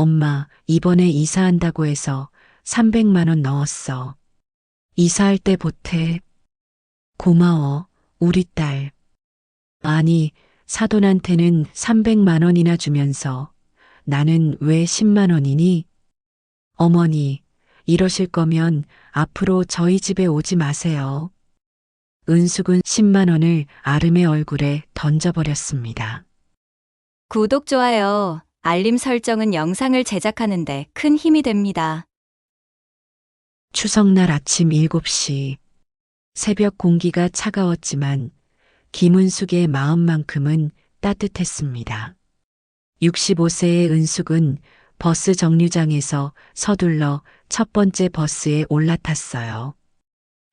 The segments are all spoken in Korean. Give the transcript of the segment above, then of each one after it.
엄마, 이번에 이사한다고 해서 300만 원 넣었어. 이사할 때 보태. 고마워, 우리 딸. 아니, 사돈한테는 300만 원이나 주면서 나는 왜 10만 원이니? 어머니, 이러실 거면 앞으로 저희 집에 오지 마세요. 은숙은 10만 원을 아름의 얼굴에 던져버렸습니다. 구독, 좋아요, 알림 설정은 영상을 제작하는데 큰 힘이 됩니다. 추석날 아침 7시. 새벽 공기가 차가웠지만 김은숙의 마음만큼은 따뜻했습니다. 65세의 은숙은 버스 정류장에서 서둘러 첫 번째 버스에 올라탔어요.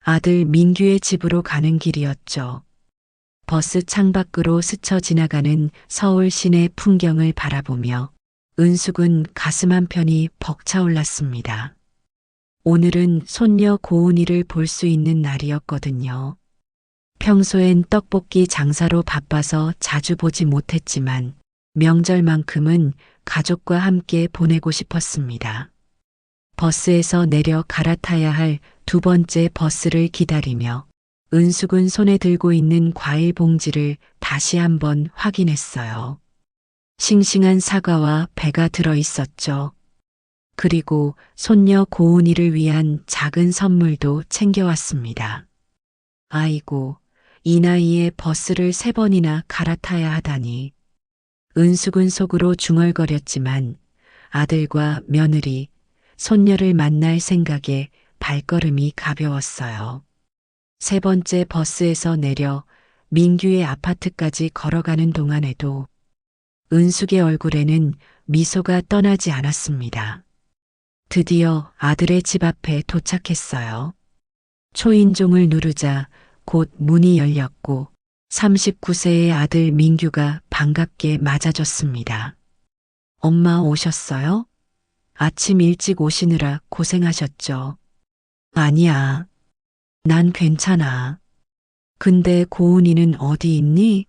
아들 민규의 집으로 가는 길이었죠. 버스 창밖으로 스쳐 지나가는 서울 시내 풍경을 바라보며 은숙은 가슴 한편이 벅차올랐습니다. 오늘은 손녀 고은이를 볼 수 있는 날이었거든요. 평소엔 떡볶이 장사로 바빠서 자주 보지 못했지만 명절만큼은 가족과 함께 보내고 싶었습니다. 버스에서 내려 갈아타야 할 두 번째 버스를 기다리며 은숙은 손에 들고 있는 과일 봉지를 다시 한번 확인했어요. 싱싱한 사과와 배가 들어 있었죠. 그리고 손녀 고은이를 위한 작은 선물도 챙겨왔습니다. 아이고, 이 나이에 버스를 3번이나 갈아타야 하다니. 은숙은 속으로 중얼거렸지만 아들과 며느리, 손녀를 만날 생각에 발걸음이 가벼웠어요. 세 번째 버스에서 내려 민규의 아파트까지 걸어가는 동안에도 은숙의 얼굴에는 미소가 떠나지 않았습니다. 드디어 아들의 집 앞에 도착했어요. 초인종을 누르자 곧 문이 열렸고 39세의 아들 민규가 반갑게 맞아줬습니다. 엄마 오셨어요? 아침 일찍 오시느라 고생하셨죠? 아니야. 난 괜찮아. 근데 고은이는 어디 있니?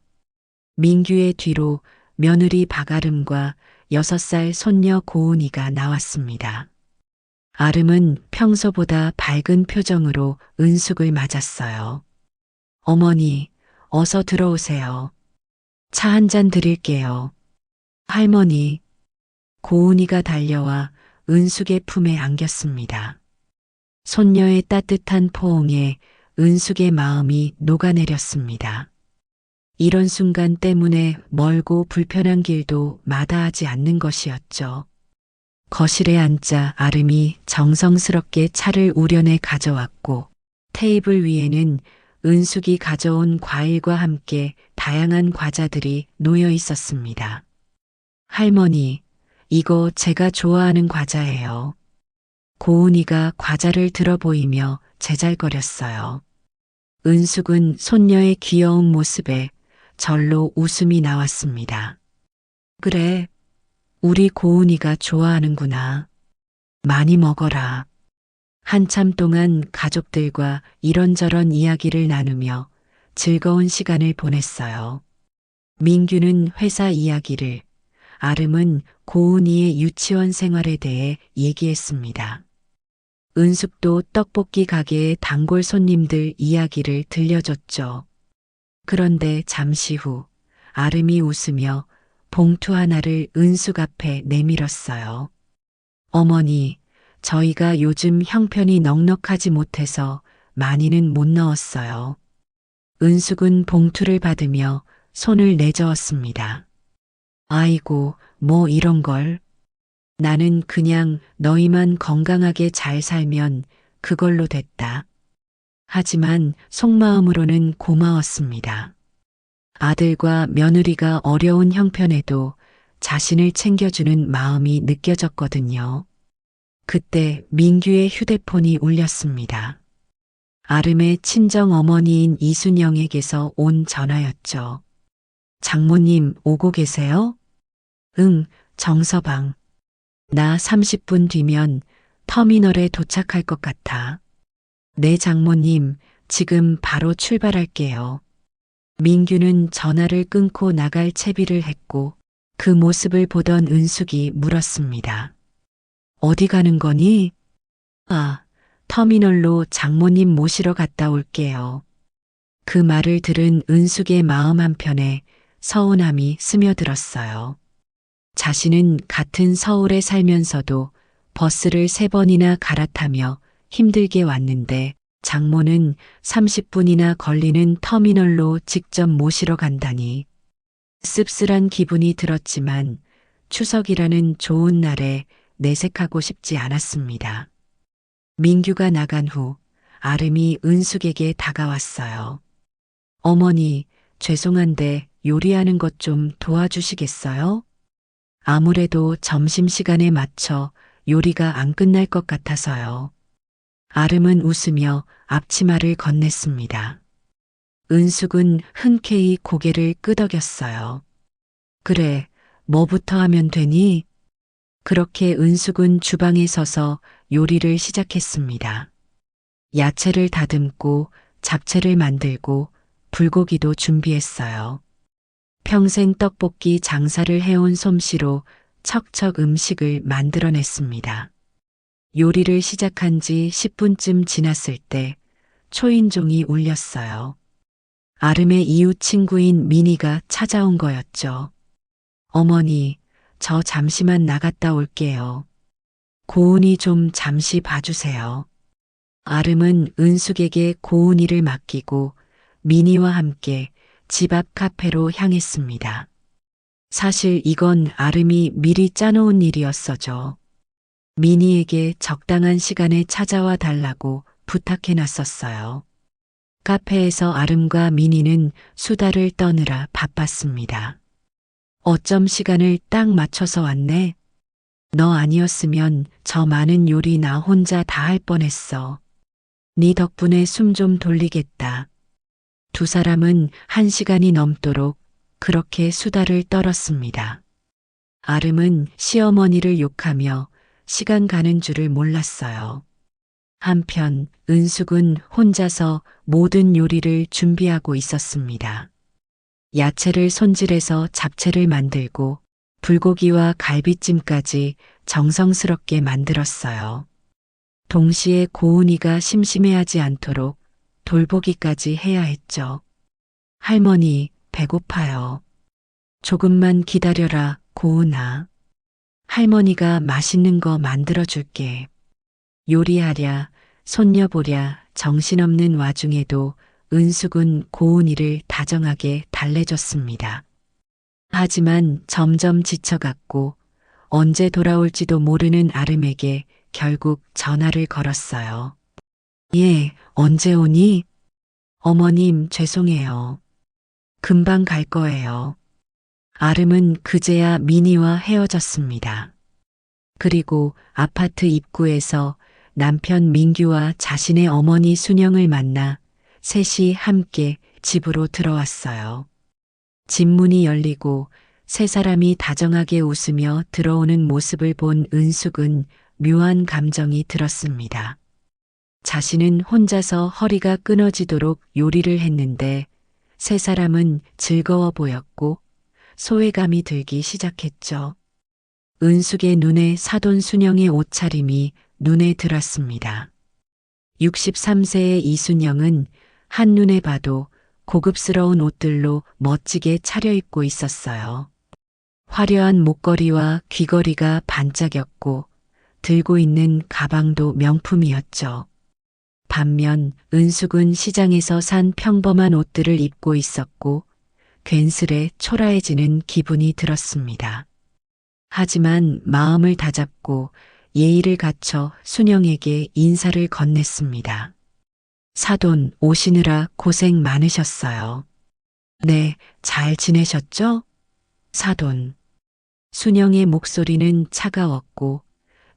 민규의 뒤로 며느리 박아름과 6살 손녀 고은이가 나왔습니다. 아름은 평소보다 밝은 표정으로 은숙을 맞았어요. 어머니, 어서 들어오세요. 차 한 잔 드릴게요. 할머니, 고은이가 달려와 은숙의 품에 안겼습니다. 손녀의 따뜻한 포옹에 은숙의 마음이 녹아내렸습니다. 이런 순간 때문에 멀고 불편한 길도 마다하지 않는 것이었죠. 거실에 앉자 아름이 정성스럽게 차를 우려내 가져왔고 테이블 위에는 은숙이 가져온 과일과 함께 다양한 과자들이 놓여 있었습니다. 할머니, 이거 제가 좋아하는 과자예요. 고은이가 과자를 들어 보이며 제잘거렸어요. 은숙은 손녀의 귀여운 모습에 절로 웃음이 나왔습니다. 그래, 우리 고은이가 좋아하는구나. 많이 먹어라. 한참 동안 가족들과 이런저런 이야기를 나누며 즐거운 시간을 보냈어요. 민규는 회사 이야기를, 아름은 고은이의 유치원 생활에 대해 얘기했습니다. 은숙도 떡볶이 가게의 단골 손님들 이야기를 들려줬죠. 그런데 잠시 후 아름이 웃으며 봉투 하나를 은숙 앞에 내밀었어요. 어머니, 저희가 요즘 형편이 넉넉하지 못해서 많이는 못 넣었어요. 은숙은 봉투를 받으며 손을 내저었습니다. 아이고, 뭐 이런 걸. 나는 그냥 너희만 건강하게 잘 살면 그걸로 됐다. 하지만 속마음으로는 고마웠습니다. 아들과 며느리가 어려운 형편에도 자신을 챙겨주는 마음이 느껴졌거든요. 그때 민규의 휴대폰이 울렸습니다. 아름의 친정 어머니인 이순영에게서 온 전화였죠. 장모님 오고 계세요? 응, 정서방. 나 30분 뒤면 터미널에 도착할 것 같아. 네, 장모님, 지금 바로 출발할게요. 민규는 전화를 끊고 나갈 채비를 했고 그 모습을 보던 은숙이 물었습니다. 어디 가는 거니? 아, 터미널로 장모님 모시러 갔다 올게요. 그 말을 들은 은숙의 마음 한편에 서운함이 스며들었어요. 자신은 같은 서울에 살면서도 버스를 3번이나 갈아타며 힘들게 왔는데 장모는 30분이나 걸리는 터미널로 직접 모시러 간다니. 씁쓸한 기분이 들었지만 추석이라는 좋은 날에 내색하고 싶지 않았습니다. 민규가 나간 후 아름이 은숙에게 다가왔어요. 어머니, 죄송한데 요리하는 것 좀 도와주시겠어요? 아무래도 점심시간에 맞춰 요리가 안 끝날 것 같아서요. 아름은 웃으며 앞치마를 건넸습니다. 은숙은 흔쾌히 고개를 끄덕였어요. 그래, 뭐부터 하면 되니? 그렇게 은숙은 주방에 서서 요리를 시작했습니다. 야채를 다듬고 잡채를 만들고 불고기도 준비했어요. 평생 떡볶이 장사를 해온 솜씨로 척척 음식을 만들어냈습니다. 요리를 시작한 지 10분쯤 지났을 때 초인종이 울렸어요. 아름의 이웃 친구인 미니가 찾아온 거였죠. 어머니, 저 잠시만 나갔다 올게요. 고은이 좀 잠시 봐주세요. 아름은 은숙에게 고은이를 맡기고 미니와 함께 집 앞 카페로 향했습니다. 사실 이건 아름이 미리 짜놓은 일이었어죠. 미니에게 적당한 시간에 찾아와 달라고 부탁해 놨었어요. 카페에서 아름과 미니는 수다를 떠느라 바빴습니다. 어쩜 시간을 딱 맞춰서 왔네. 너 아니었으면 저 많은 요리 나 혼자 다 할 뻔했어. 네 덕분에 숨 좀 돌리겠다. 두 사람은 1시간이 넘도록 그렇게 수다를 떨었습니다. 아름은 시어머니를 욕하며 시간 가는 줄을 몰랐어요. 한편 은숙은 혼자서 모든 요리를 준비하고 있었습니다. 야채를 손질해서 잡채를 만들고 불고기와 갈비찜까지 정성스럽게 만들었어요. 동시에 고은이가 심심해하지 않도록 돌보기까지 해야 했죠. 할머니, 배고파요. 조금만 기다려라, 고은아. 할머니가 맛있는 거 만들어줄게. 요리하랴, 손녀 보랴, 정신없는 와중에도 은숙은 고은이를 다정하게 달래줬습니다. 하지만 점점 지쳐갔고 언제 돌아올지도 모르는 아름에게 결국 전화를 걸었어요. 예, 언제 오니? 어머님, 죄송해요. 금방 갈 거예요. 아름은 그제야 미니와 헤어졌습니다. 그리고 아파트 입구에서 남편 민규와 자신의 어머니 순영을 만나 셋이 함께 집으로 들어왔어요. 집 문이 열리고 세 사람이 다정하게 웃으며 들어오는 모습을 본 은숙은 묘한 감정이 들었습니다. 자신은 혼자서 허리가 끊어지도록 요리를 했는데 세 사람은 즐거워 보였고 소외감이 들기 시작했죠. 은숙의 눈에 사돈 순영의 옷차림이 눈에 들었습니다. 63세의 이순영은 한눈에 봐도 고급스러운 옷들로 멋지게 차려입고 있었어요. 화려한 목걸이와 귀걸이가 반짝였고 들고 있는 가방도 명품이었죠. 반면 은숙은 시장에서 산 평범한 옷들을 입고 있었고 괜스레 초라해지는 기분이 들었습니다. 하지만 마음을 다잡고 예의를 갖춰 순영에게 인사를 건넸습니다. 사돈 오시느라 고생 많으셨어요. 네, 잘 지내셨죠? 사돈. 순영의 목소리는 차가웠고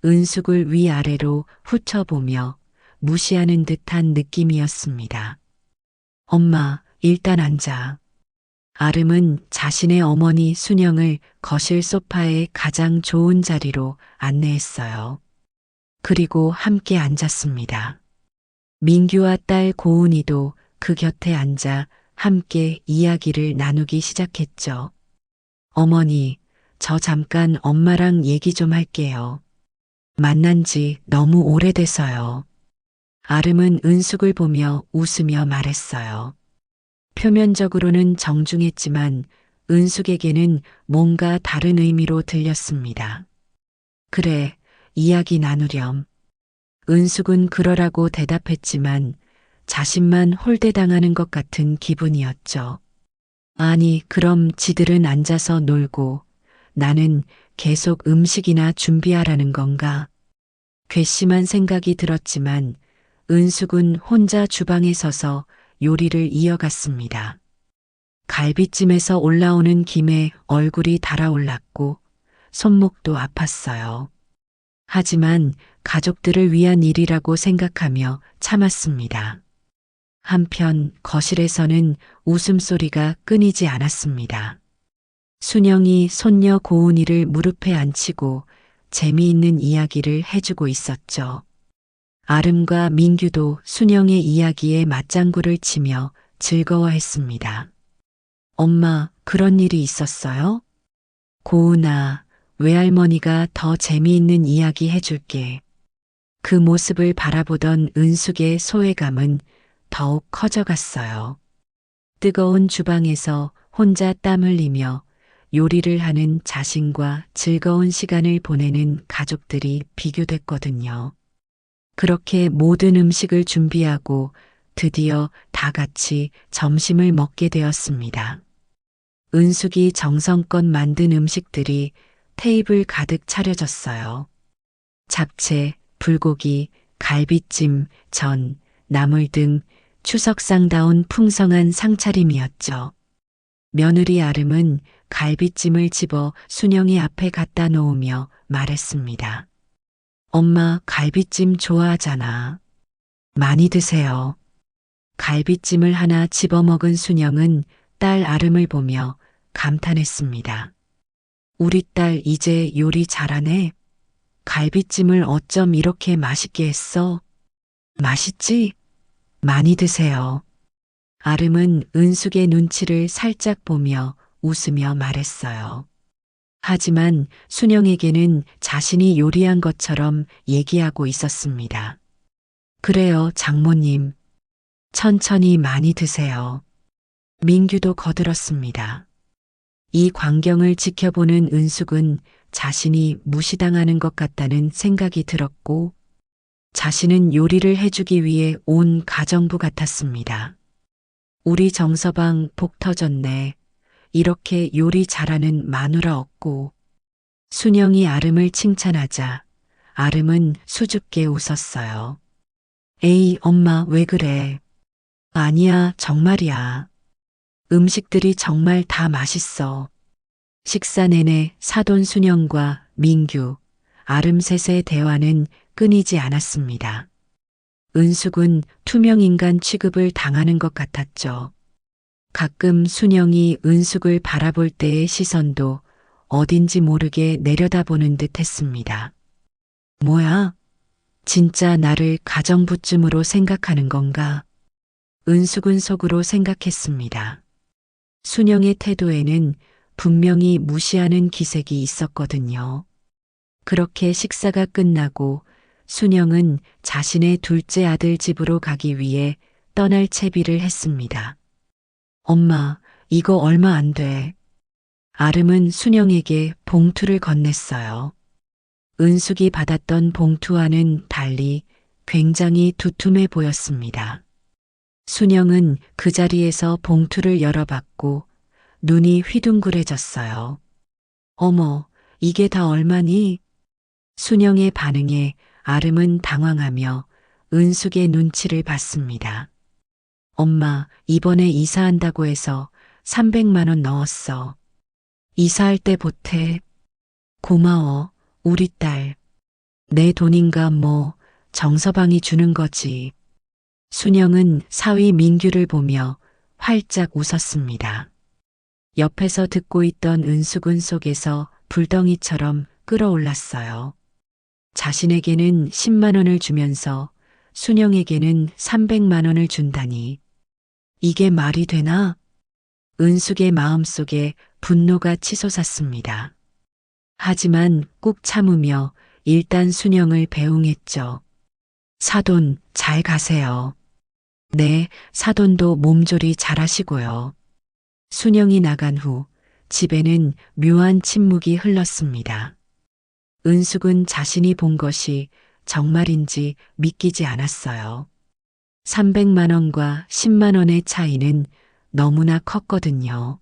은숙을 위아래로 훑어보며 무시하는 듯한 느낌이었습니다. 엄마, 일단 앉아. 아름은 자신의 어머니 순영을 거실 소파의 가장 좋은 자리로 안내했어요. 그리고 함께 앉았습니다. 민규와 딸 고은이도 그 곁에 앉아 함께 이야기를 나누기 시작했죠. 어머니, 저 잠깐 엄마랑 얘기 좀 할게요. 만난 지 너무 오래돼서요. 아름은 은숙을 보며 웃으며 말했어요. 표면적으로는 정중했지만 은숙에게는 뭔가 다른 의미로 들렸습니다. 그래, 이야기 나누렴. 은숙은 그러라고 대답했지만 자신만 홀대당하는 것 같은 기분이었죠. 아니, 그럼 지들은 앉아서 놀고 나는 계속 음식이나 준비하라는 건가? 괘씸한 생각이 들었지만 은숙은 혼자 주방에 서서 요리를 이어갔습니다. 갈비찜에서 올라오는 김에 얼굴이 달아올랐고 손목도 아팠어요. 하지만 가족들을 위한 일이라고 생각하며 참았습니다. 한편 거실에서는 웃음소리가 끊이지 않았습니다. 순영이 손녀 고은이를 무릎에 앉히고 재미있는 이야기를 해주고 있었죠. 아름과 민규도 순영의 이야기에 맞장구를 치며 즐거워했습니다. 엄마, 그런 일이 있었어요? 고은아, 외할머니가 더 재미있는 이야기 해줄게. 그 모습을 바라보던 은숙의 소외감은 더욱 커져갔어요. 뜨거운 주방에서 혼자 땀 흘리며 요리를 하는 자신과 즐거운 시간을 보내는 가족들이 비교됐거든요. 그렇게 모든 음식을 준비하고 드디어 다 같이 점심을 먹게 되었습니다. 은숙이 정성껏 만든 음식들이 테이블 가득 차려졌어요. 잡채, 불고기, 갈비찜, 전, 나물 등 추석상다운 풍성한 상차림이었죠. 며느리 아름은 갈비찜을 집어 순영이 앞에 갖다 놓으며 말했습니다. 엄마, 갈비찜 좋아하잖아. 많이 드세요. 갈비찜을 하나 집어먹은 순영은 딸 아름을 보며 감탄했습니다. 우리 딸 이제 요리 잘하네. 갈비찜을 어쩜 이렇게 맛있게 했어? 맛있지? 많이 드세요. 아름은 은숙의 눈치를 살짝 보며 웃으며 말했어요. 하지만 순영에게는 자신이 요리한 것처럼 얘기하고 있었습니다. 그래요, 장모님. 천천히 많이 드세요. 민규도 거들었습니다. 이 광경을 지켜보는 은숙은 자신이 무시당하는 것 같다는 생각이 들었고 자신은 요리를 해주기 위해 온 가정부 같았습니다. 우리 정서방 복 터졌네. 이렇게 요리 잘하는 마누라 없고. 순영이 아름을 칭찬하자 아름은 수줍게 웃었어요. 에이, 엄마 왜 그래? 아니야, 정말이야. 음식들이 정말 다 맛있어. 식사 내내 사돈 순영과 민규, 아름 셋의 대화는 끊이지 않았습니다. 은숙은 투명인간 취급을 당하는 것 같았죠. 가끔 순영이 은숙을 바라볼 때의 시선도 어딘지 모르게 내려다보는 듯 했습니다. 뭐야? 진짜 나를 가정부쯤으로 생각하는 건가? 은숙은 속으로 생각했습니다. 순영의 태도에는 분명히 무시하는 기색이 있었거든요. 그렇게 식사가 끝나고 순영은 자신의 둘째 아들 집으로 가기 위해 떠날 채비를 했습니다. 엄마, 이거 얼마 안 돼. 아름은 순영에게 봉투를 건넸어요. 은숙이 받았던 봉투와는 달리 굉장히 두툼해 보였습니다. 순영은 그 자리에서 봉투를 열어봤고 눈이 휘둥그레졌어요. 어머, 이게 다 얼마니? 순영의 반응에 아름은 당황하며 은숙의 눈치를 봤습니다. 엄마, 이번에 이사한다고 해서 300만 원 넣었어. 이사할 때 보태. 고마워, 우리 딸. 내 돈인가 뭐 정서방이 주는 거지. 순영은 사위 민규를 보며 활짝 웃었습니다. 옆에서 듣고 있던 은숙은 속에서 불덩이처럼 끓어올랐어요. 자신에게는 10만 원을 주면서 순영에게는 300만 원을 준다니. 이게 말이 되나? 은숙의 마음속에 분노가 치솟았습니다. 하지만 꾹 참으며 일단 순영을 배웅했죠. 사돈, 잘 가세요. 네, 사돈도 몸조리 잘하시고요. 순영이 나간 후 집에는 묘한 침묵이 흘렀습니다. 은숙은 자신이 본 것이 정말인지 믿기지 않았어요. 300만 원과 10만 원의 차이는 너무나 컸거든요.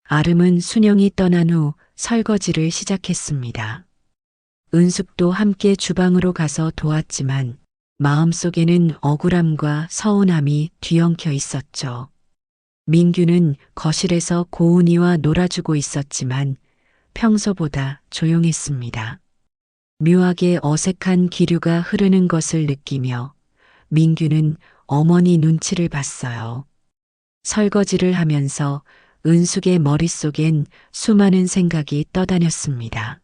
아름은 순영이 떠난 후 설거지를 시작했습니다. 은숙도 함께 주방으로 가서 도왔지만 마음속에는 억울함과 서운함이 뒤엉켜 있었죠. 민규는 거실에서 고은이와 놀아주고 있었지만 평소보다 조용했습니다. 묘하게 어색한 기류가 흐르는 것을 느끼며 민규는 어머니 눈치를 봤어요. 설거지를 하면서 은숙의 머릿속엔 수많은 생각이 떠다녔습니다.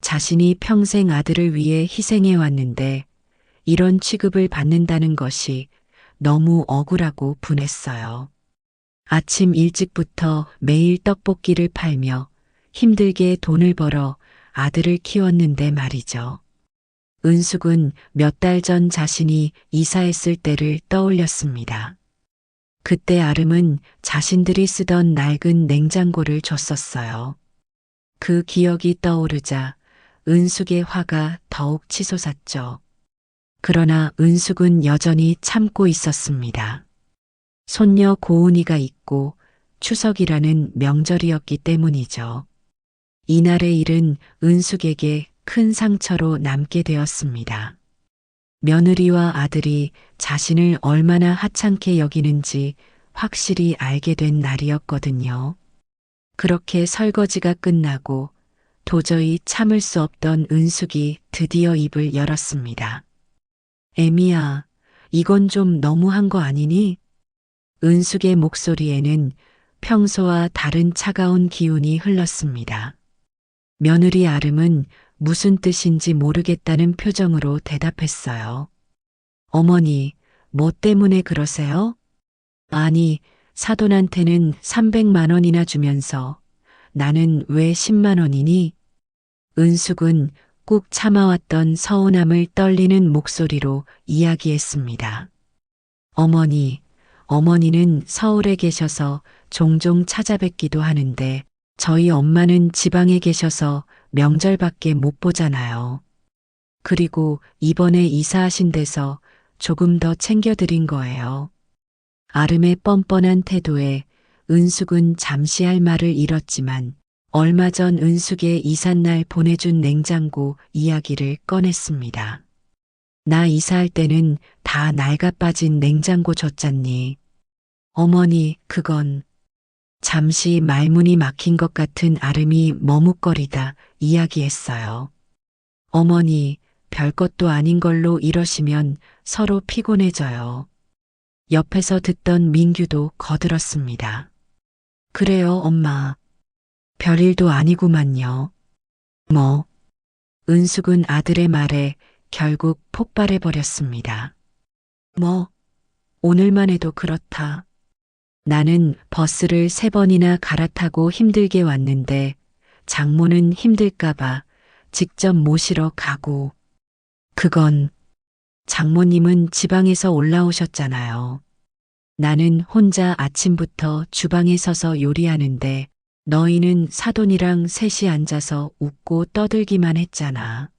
자신이 평생 아들을 위해 희생해 왔는데 이런 취급을 받는다는 것이 너무 억울하고 분했어요. 아침 일찍부터 매일 떡볶이를 팔며 힘들게 돈을 벌어 아들을 키웠는데 말이죠. 은숙은 몇 달 전 자신이 이사했을 때를 떠올렸습니다. 그때 아름은 자신들이 쓰던 낡은 냉장고를 줬었어요. 그 기억이 떠오르자 은숙의 화가 더욱 치솟았죠. 그러나 은숙은 여전히 참고 있었습니다. 손녀 고은이가 있고 추석이라는 명절이었기 때문이죠. 이날의 일은 은숙에게 큰 상처로 남게 되었습니다. 며느리와 아들이 자신을 얼마나 하찮게 여기는지 확실히 알게 된 날이었거든요. 그렇게 설거지가 끝나고 도저히 참을 수 없던 은숙이 드디어 입을 열었습니다. 애미야, 이건 좀 너무한 거 아니니? 은숙의 목소리에는 평소와 다른 차가운 기운이 흘렀습니다. 며느리 아름은 무슨 뜻인지 모르겠다는 표정으로 대답했어요. 어머니, 뭐 때문에 그러세요? 아니, 사돈한테는 300만 원이나 주면서 나는 왜 10만 원이니? 은숙은 꾹 참아왔던 서운함을 떨리는 목소리로 이야기했습니다. 어머니, 어머니는 서울에 계셔서 종종 찾아뵙기도 하는데 저희 엄마는 지방에 계셔서 명절밖에 못 보잖아요. 그리고 이번에 이사하신 데서 조금 더 챙겨드린 거예요. 아름의 뻔뻔한 태도에 은숙은 잠시 할 말을 잃었지만 얼마 전 은숙의 이삿날 보내준 냉장고 이야기를 꺼냈습니다. 나 이사할 때는 다 낡아 빠진 냉장고 줬잖니. 어머니, 그건 잠시 말문이 막힌 것 같은 아름이 머뭇거리다 이야기했어요. 어머니, 별것도 아닌 걸로 이러시면 서로 피곤해져요. 옆에서 듣던 민규도 거들었습니다. 그래요, 엄마. 별일도 아니구만요. 뭐, 은숙은 아들의 말에 결국 폭발해버렸습니다. 뭐, 오늘만 해도 그렇다. 나는 버스를 3번이나 갈아타고 힘들게 왔는데 장모는 힘들까봐 직접 모시러 가고. 그건 장모님은 지방에서 올라오셨잖아요. 나는 혼자 아침부터 주방에 서서 요리하는데 너희는 사돈이랑 셋이 앉아서 웃고 떠들기만 했잖아.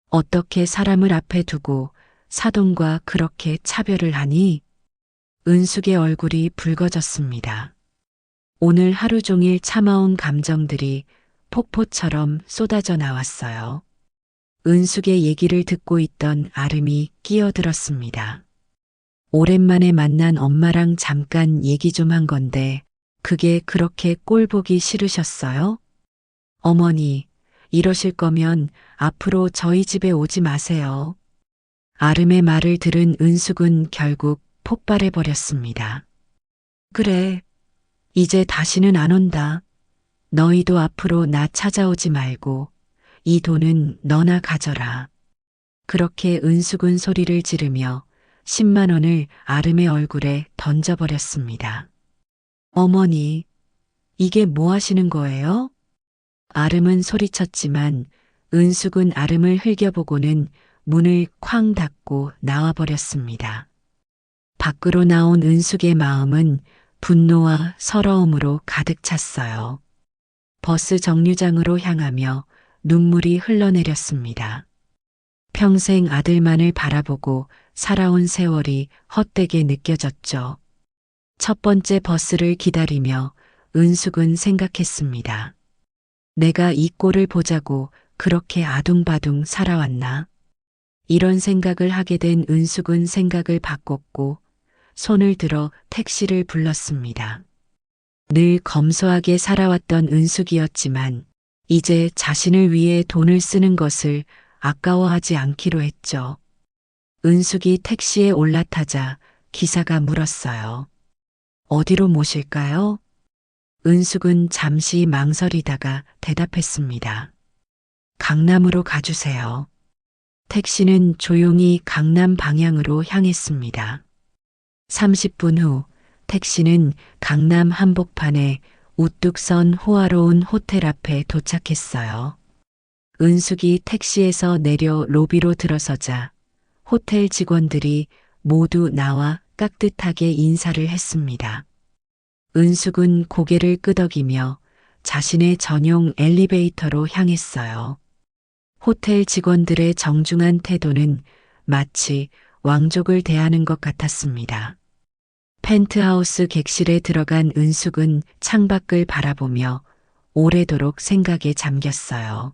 어떻게 사람을 앞에 두고 사돈과 그렇게 차별을 하니? 은숙의 얼굴이 붉어졌습니다. 오늘 하루 종일 참아온 감정들이 폭포처럼 쏟아져 나왔어요. 은숙의 얘기를 듣고 있던 아름이 끼어들었습니다. 오랜만에 만난 엄마랑 잠깐 얘기 좀 한 건데 그게 그렇게 꼴보기 싫으셨어요? 어머니, 이러실 거면 앞으로 저희 집에 오지 마세요. 아름의 말을 들은 은숙은 결국 폭발해버렸습니다. 그래, 이제 다시는 안 온다. 너희도 앞으로 나 찾아오지 말고 이 돈은 너나 가져라. 그렇게 은숙은 소리를 지르며 10만 원을 아름의 얼굴에 던져버렸습니다. 어머니, 이게 뭐 하시는 거예요? 아름은 소리쳤지만 은숙은 아름을 흘겨보고는 문을 쾅 닫고 나와버렸습니다. 밖으로 나온 은숙의 마음은 분노와 서러움으로 가득 찼어요. 버스 정류장으로 향하며 눈물이 흘러내렸습니다. 평생 아들만을 바라보고 살아온 세월이 헛되게 느껴졌죠. 첫 번째 버스를 기다리며 은숙은 생각했습니다. 내가 이 꼴을 보자고 그렇게 아둥바둥 살아왔나? 이런 생각을 하게 된 은숙은 생각을 바꿨고 손을 들어 택시를 불렀습니다. 늘 검소하게 살아왔던 은숙이었지만 이제 자신을 위해 돈을 쓰는 것을 아까워하지 않기로 했죠. 은숙이 택시에 올라타자 기사가 물었어요. 어디로 모실까요? 은숙은 잠시 망설이다가 대답했습니다. 강남으로 가주세요. 택시는 조용히 강남 방향으로 향했습니다. 30분 후 택시는 강남 한복판에 우뚝 선 호화로운 호텔 앞에 도착했어요. 은숙이 택시에서 내려 로비로 들어서자 호텔 직원들이 모두 나와 깍듯하게 인사를 했습니다. 은숙은 고개를 끄덕이며 자신의 전용 엘리베이터로 향했어요. 호텔 직원들의 정중한 태도는 마치 왕족을 대하는 것 같았습니다. 펜트하우스 객실에 들어간 은숙은 창밖을 바라보며 오래도록 생각에 잠겼어요.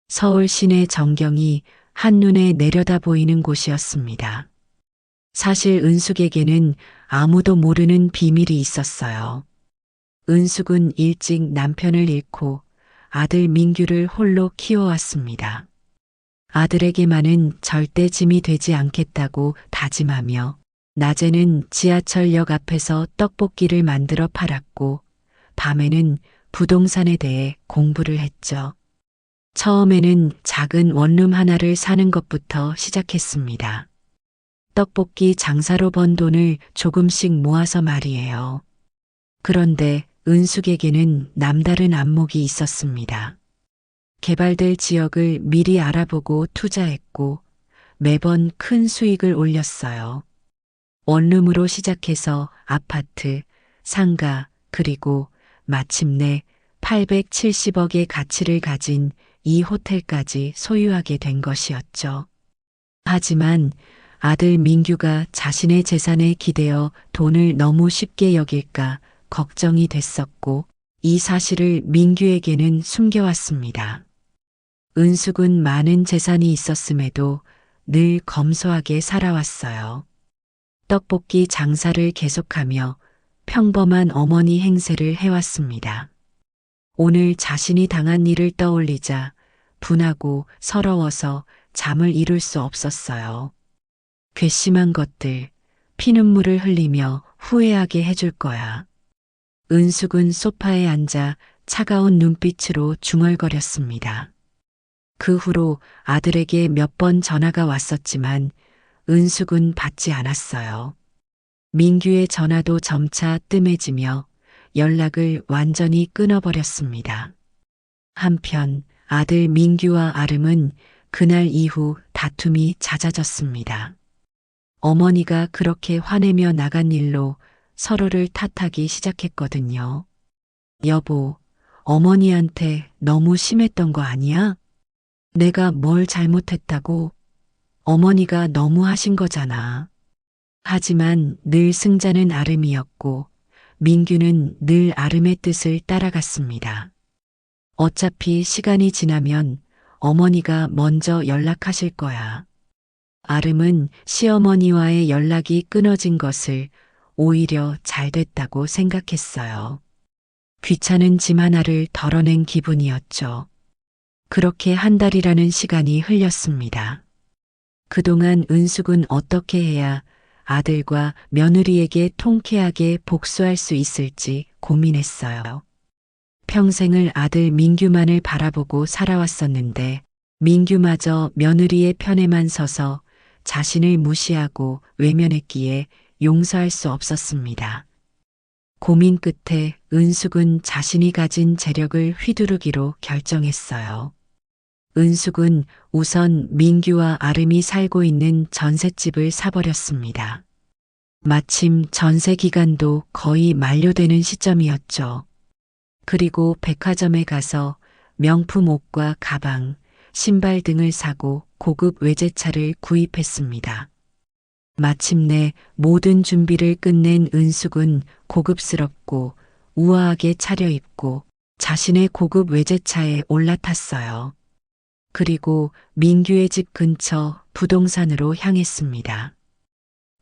서울 시내 전경이 한눈에 내려다 보이는 곳이었습니다. 사실 은숙에게는 아무도 모르는 비밀이 있었어요. 은숙은 일찍 남편을 잃고 아들 민규를 홀로 키워왔습니다. 아들에게만은 절대 짐이 되지 않겠다고 다짐하며 낮에는 지하철역 앞에서 떡볶이를 만들어 팔았고 밤에는 부동산에 대해 공부를 했죠. 처음에는 작은 원룸 하나를 사는 것부터 시작했습니다. 떡볶이 장사로 번 돈을 조금씩 모아서 말이에요. 그런데 은숙에게는 남다른 안목이 있었습니다. 개발될 지역을 미리 알아보고 투자했고 매번 큰 수익을 올렸어요. 원룸으로 시작해서 아파트, 상가, 그리고 마침내 870억의 가치를 가진 이 호텔까지 소유하게 된 것이었죠. 하지만 아들 민규가 자신의 재산에 기대어 돈을 너무 쉽게 여길까 걱정이 됐었고 이 사실을 민규에게는 숨겨왔습니다. 은숙은 많은 재산이 있었음에도 늘 검소하게 살아왔어요. 떡볶이 장사를 계속하며 평범한 어머니 행세를 해왔습니다. 오늘 자신이 당한 일을 떠올리자 분하고 서러워서 잠을 이룰 수 없었어요. 괘씸한 것들, 피눈물을 흘리며 후회하게 해줄 거야. 은숙은 소파에 앉아 차가운 눈빛으로 중얼거렸습니다. 그 후로 아들에게 몇 번 전화가 왔었지만 은숙은 받지 않았어요. 민규의 전화도 점차 뜸해지며 연락을 완전히 끊어버렸습니다. 한편 아들 민규와 아름은 그날 이후 다툼이 잦아졌습니다. 어머니가 그렇게 화내며 나간 일로 서로를 탓하기 시작했거든요. 여보, 어머니한테 너무 심했던 거 아니야? 내가 뭘 잘못했다고? 어머니가 너무 하신 거잖아. 하지만 늘 승자는 아름이었고 민규는 늘 아름의 뜻을 따라갔습니다. 어차피 시간이 지나면 어머니가 먼저 연락하실 거야. 아름은 시어머니와의 연락이 끊어진 것을 오히려 잘 됐다고 생각했어요. 귀찮은 짐 하나를 덜어낸 기분이었죠. 그렇게 한 달이라는 시간이 흘렸습니다. 그동안 은숙은 어떻게 해야 아들과 며느리에게 통쾌하게 복수할 수 있을지 고민했어요. 평생을 아들 민규만을 바라보고 살아왔었는데 민규마저 며느리의 편에만 서서 자신을 무시하고 외면했기에 용서할 수 없었습니다. 고민 끝에 은숙은 자신이 가진 재력을 휘두르기로 결정했어요. 은숙은 우선 민규와 아름이 살고 있는 전셋집을 사버렸습니다. 마침 전세 기간도 거의 만료되는 시점이었죠. 그리고 백화점에 가서 명품 옷과 가방, 신발 등을 사고 고급 외제차를 구입했습니다. 마침내 모든 준비를 끝낸 은숙은 고급스럽고 우아하게 차려입고 자신의 고급 외제차에 올라탔어요. 그리고 민규의 집 근처 부동산으로 향했습니다.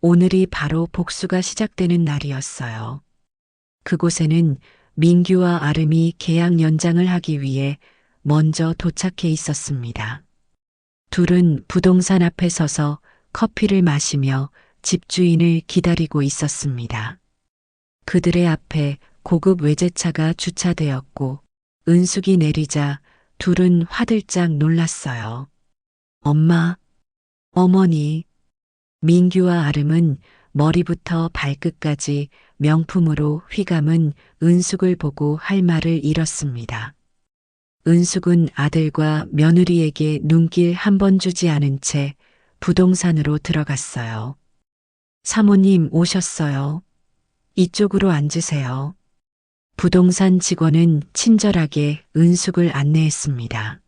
오늘이 바로 복수가 시작되는 날이었어요. 그곳에는 민규와 아름이 계약 연장을 하기 위해 먼저 도착해 있었습니다. 둘은 부동산 앞에 서서 커피를 마시며 집주인을 기다리고 있었습니다. 그들의 앞에 고급 외제차가 주차되었고 은숙이 내리자 둘은 화들짝 놀랐어요. 엄마, 어머니. 민규와 아름은 머리부터 발끝까지 명품으로 휘감은 은숙을 보고 할 말을 잃었습니다. 은숙은 아들과 며느리에게 눈길 한 번 주지 않은 채 부동산으로 들어갔어요. 사모님 오셨어요. 이쪽으로 앉으세요. 부동산 직원은 친절하게 은숙을 안내했습니다.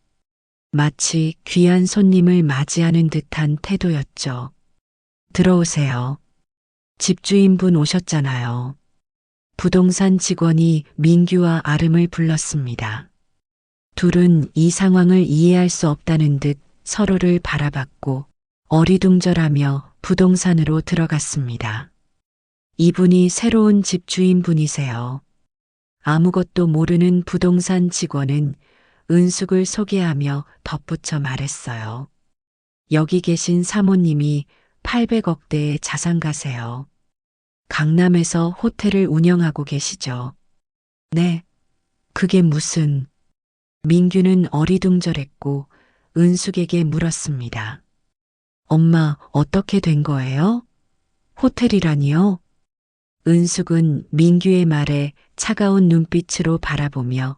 마치 귀한 손님을 맞이하는 듯한 태도였죠. 들어오세요. 집주인분 오셨잖아요. 부동산 직원이 민규와 아름을 불렀습니다. 둘은 이 상황을 이해할 수 없다는 듯 서로를 바라봤고 어리둥절하며 부동산으로 들어갔습니다. 이분이 새로운 집주인분이세요. 아무것도 모르는 부동산 직원은 은숙을 소개하며 덧붙여 말했어요. 여기 계신 사모님이 800억대의 자산가세요. 강남에서 호텔을 운영하고 계시죠. 네, 그게 무슨... 민규는 어리둥절했고 은숙에게 물었습니다. 엄마, 어떻게 된 거예요? 호텔이라니요? 은숙은 민규의 말에 차가운 눈빛으로 바라보며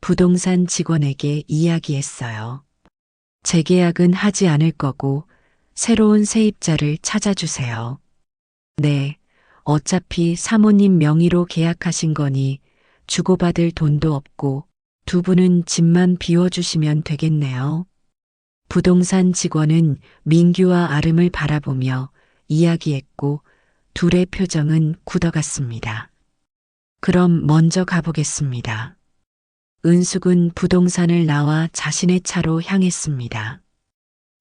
부동산 직원에게 이야기했어요. 재계약은 하지 않을 거고 새로운 세입자를 찾아주세요. 네, 어차피 사모님 명의로 계약하신 거니 주고받을 돈도 없고 두 분은 집만 비워주시면 되겠네요. 부동산 직원은 민규와 아름을 바라보며 이야기했고 둘의 표정은 굳어갔습니다. 그럼 먼저 가보겠습니다. 은숙은 부동산을 나와 자신의 차로 향했습니다.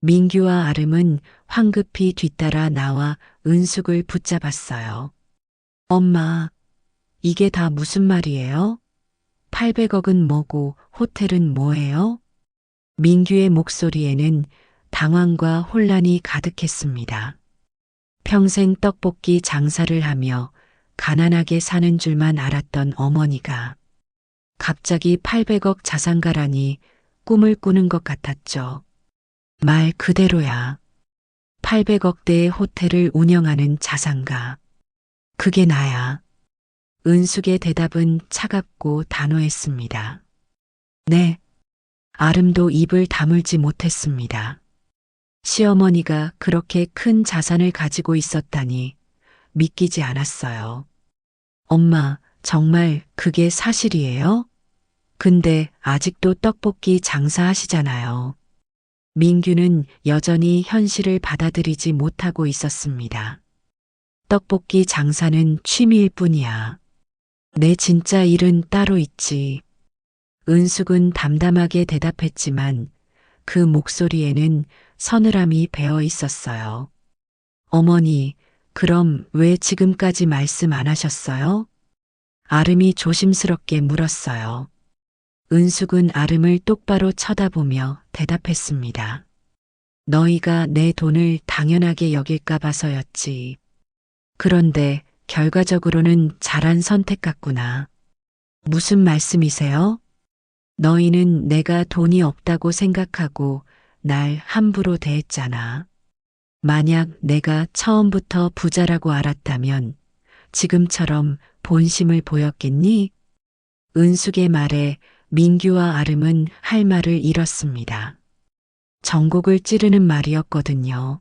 민규와 아름은 황급히 뒤따라 나와 은숙을 붙잡았어요. 엄마, 이게 다 무슨 말이에요? 800억은 뭐고 호텔은 뭐예요? 민규의 목소리에는 당황과 혼란이 가득했습니다. 평생 떡볶이 장사를 하며 가난하게 사는 줄만 알았던 어머니가 갑자기 800억 자산가라니 꿈을 꾸는 것 같았죠. 말 그대로야. 800억대의 호텔을 운영하는 자산가. 그게 나야. 은숙의 대답은 차갑고 단호했습니다. 네. 아름도 입을 다물지 못했습니다. 시어머니가 그렇게 큰 자산을 가지고 있었다니 믿기지 않았어요. 엄마, 정말 그게 사실이에요? 근데 아직도 떡볶이 장사하시잖아요. 민규는 여전히 현실을 받아들이지 못하고 있었습니다. 떡볶이 장사는 취미일 뿐이야. 내 진짜 일은 따로 있지. 은숙은 담담하게 대답했지만 그 목소리에는 서늘함이 배어 있었어요. 어머니, 그럼 왜 지금까지 말씀 안 하셨어요? 아름이 조심스럽게 물었어요. 은숙은 아름을 똑바로 쳐다보며 대답했습니다. 너희가 내 돈을 당연하게 여길까 봐서였지. 그런데 결과적으로는 잘한 선택 같구나. 무슨 말씀이세요? 너희는 내가 돈이 없다고 생각하고 날 함부로 대했잖아. 만약 내가 처음부터 부자라고 알았다면 지금처럼 본심을 보였겠니? 은숙의 말에 민규와 아름은 할 말을 잃었습니다. 전곡을 찌르는 말이었거든요.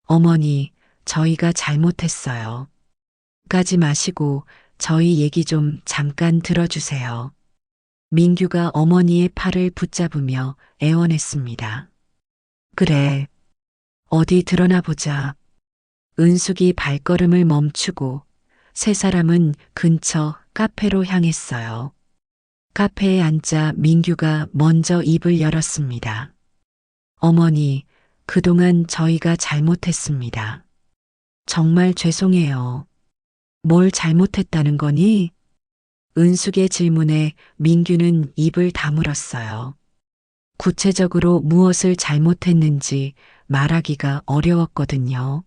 어머니, 저희가 잘못했어요. 까지 마시고 저희 얘기 좀 잠깐 들어주세요. 민규가 어머니의 팔을 붙잡으며 애원했습니다. 그래. 어디 드러나 보자. 은숙이 발걸음을 멈추고 세 사람은 근처 카페로 향했어요. 카페에 앉자 민규가 먼저 입을 열었습니다. 어머니, 그동안 저희가 잘못했습니다. 정말 죄송해요. 뭘 잘못했다는 거니? 은숙의 질문에 민규는 입을 다물었어요. 구체적으로 무엇을 잘못했는지 말하기가 어려웠거든요.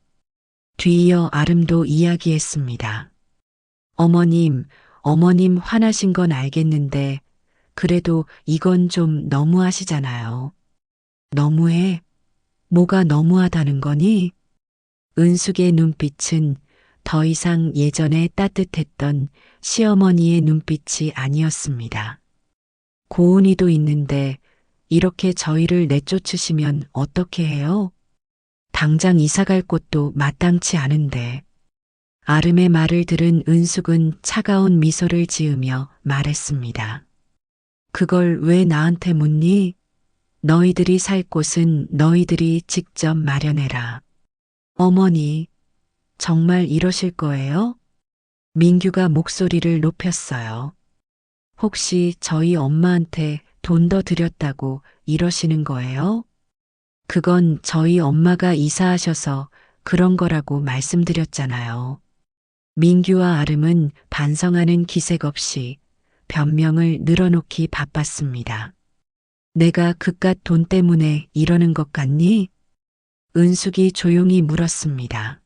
뒤이어 아름도 이야기했습니다. 어머님 화나신 건 알겠는데 그래도 이건 좀 너무하시잖아요. 너무해? 뭐가 너무하다는 거니? 은숙의 눈빛은 더 이상 예전에 따뜻했던 시어머니의 눈빛이 아니었습니다. 고은이도 있는데 이렇게 저희를 내쫓으시면 어떻게 해요? 당장 이사갈 곳도 마땅치 않은데. 아름의 말을 들은 은숙은 차가운 미소를 지으며 말했습니다. 그걸 왜 나한테 묻니? 너희들이 살 곳은 너희들이 직접 마련해라. 어머니, 정말 이러실 거예요? 민규가 목소리를 높였어요. 혹시 저희 엄마한테 돈 더 드렸다고 이러시는 거예요? 그건 저희 엄마가 이사하셔서 그런 거라고 말씀드렸잖아요. 민규와 아름은 반성하는 기색 없이 변명을 늘어놓기 바빴습니다. 내가 그깟 돈 때문에 이러는 것 같니? 은숙이 조용히 물었습니다.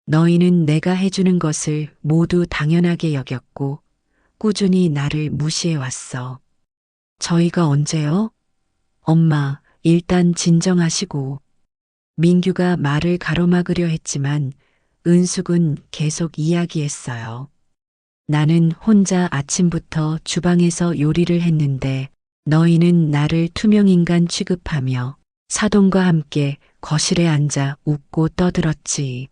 너희는 내가 해주는 것을 모두 당연하게 여겼고 꾸준히 나를 무시해왔어. 저희가 언제요? 엄마, 일단 진정하시고. 민규가 말을 가로막으려 했지만 은숙은 계속 이야기했어요. 나는 혼자 아침부터 주방에서 요리를 했는데 너희는 나를 투명인간 취급하며 사돈과 함께 거실에 앉아 웃고 떠들었지.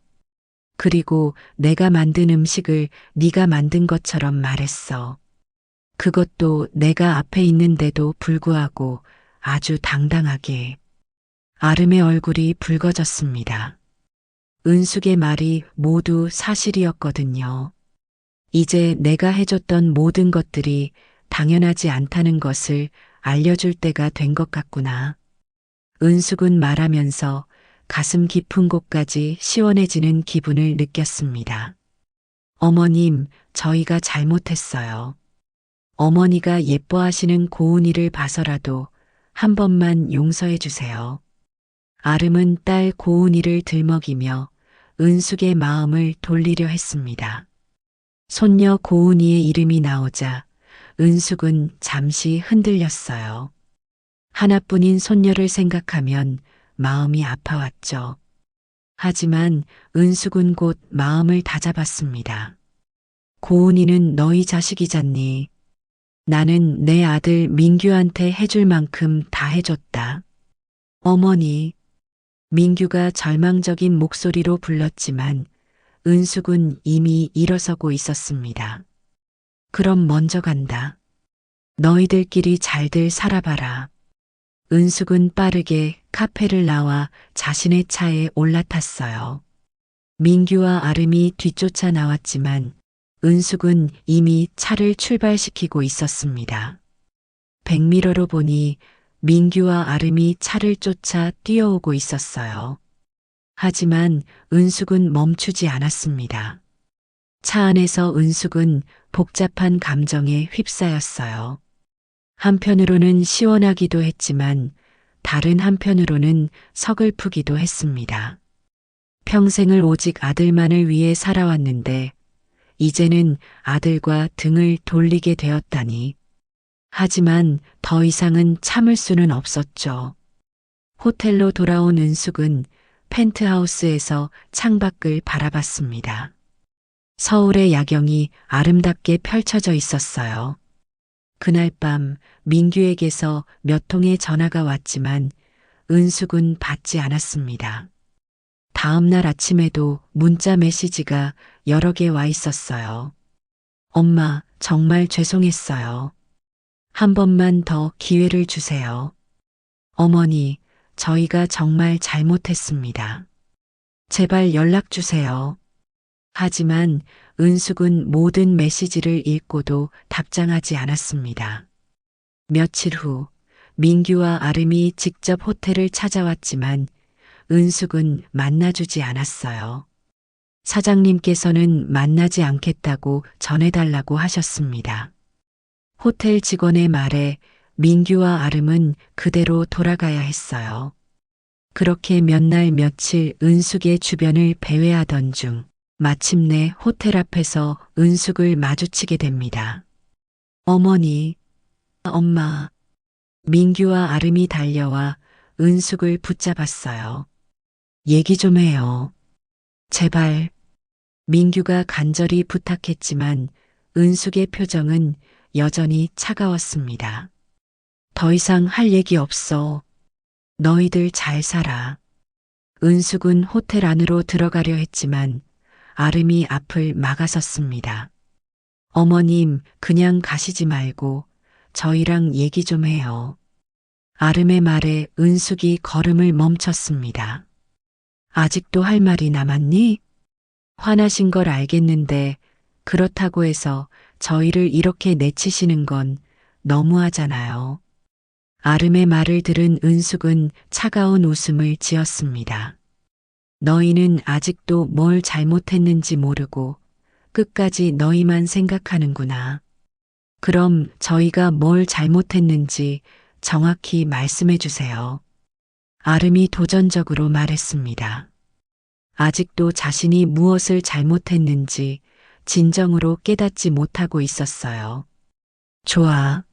그리고 내가 만든 음식을 네가 만든 것처럼 말했어. 그것도 내가 앞에 있는데도 불구하고 아주 당당하게. 아름의 얼굴이 붉어졌습니다. 은숙의 말이 모두 사실이었거든요. 이제 내가 해줬던 모든 것들이 당연하지 않다는 것을 알려줄 때가 된 것 같구나. 은숙은 말하면서 가슴 깊은 곳까지 시원해지는 기분을 느꼈습니다. 어머님, 저희가 잘못했어요. 어머니가 예뻐하시는 고은이를 봐서라도 한 번만 용서해 주세요. 아름은 딸 고은이를 들먹이며 은숙의 마음을 돌리려 했습니다. 손녀 고은이의 이름이 나오자 은숙은 잠시 흔들렸어요. 하나뿐인 손녀를 생각하면 마음이 아파왔죠. 하지만 은숙은 곧 마음을 다잡았습니다. 고은이는 너희 자식이잖니. 나는 내 아들 민규한테 해줄 만큼 다 해줬다. 어머니, 민규가 절망적인 목소리로 불렀지만 은숙은 이미 일어서고 있었습니다. 그럼 먼저 간다. 너희들끼리 잘들 살아봐라. 은숙은 빠르게 카페를 나와 자신의 차에 올라탔어요. 민규와 아름이 뒤쫓아 나왔지만 은숙은 이미 차를 출발시키고 있었습니다. 백미러로 보니 민규와 아름이 차를 쫓아 뛰어오고 있었어요. 하지만 은숙은 멈추지 않았습니다. 차 안에서 은숙은 복잡한 감정에 휩싸였어요. 한편으로는 시원하기도 했지만 다른 한편으로는 서글프기도 했습니다. 평생을 오직 아들만을 위해 살아왔는데 이제는 아들과 등을 돌리게 되었다니. 하지만 더 이상은 참을 수는 없었죠. 호텔로 돌아온 은숙은 펜트하우스에서 창밖을 바라봤습니다. 서울의 야경이 아름답게 펼쳐져 있었어요. 그날 밤 민규에게서 몇 통의 전화가 왔지만 은숙은 받지 않았습니다. 다음 날 아침에도 문자 메시지가 여러 개 와 있었어요. 엄마, 정말 죄송했어요. 한 번만 더 기회를 주세요. 어머니, 저희가 정말 잘못했습니다. 제발 연락 주세요. 하지만 은숙은 모든 메시지를 읽고도 답장하지 않았습니다. 며칠 후 민규와 아름이 직접 호텔을 찾아왔지만 은숙은 만나주지 않았어요. 사장님께서는 만나지 않겠다고 전해달라고 하셨습니다. 호텔 직원의 말에 민규와 아름은 그대로 돌아가야 했어요. 그렇게 몇 날 며칠 은숙의 주변을 배회하던 중 마침내 호텔 앞에서 은숙을 마주치게 됩니다. 어머니, 엄마, 민규와 아름이 달려와 은숙을 붙잡았어요. 얘기 좀 해요. 제발. 민규가 간절히 부탁했지만 은숙의 표정은 여전히 차가웠습니다. 더 이상 할 얘기 없어. 너희들 잘 살아. 은숙은 호텔 안으로 들어가려 했지만 아름이 앞을 막아섰습니다. 어머님, 그냥 가시지 말고 저희랑 얘기 좀 해요. 아름의 말에 은숙이 걸음을 멈췄습니다. 아직도 할 말이 남았니? 화나신 걸 알겠는데 그렇다고 해서 저희를 이렇게 내치시는 건 너무하잖아요. 아름의 말을 들은 은숙은 차가운 웃음을 지었습니다. 너희는 아직도 뭘 잘못했는지 모르고 끝까지 너희만 생각하는구나. 그럼 저희가 뭘 잘못했는지 정확히 말씀해 주세요. 아름이 도전적으로 말했습니다. 아직도 자신이 무엇을 잘못했는지 진정으로 깨닫지 못하고 있었어요. 좋아.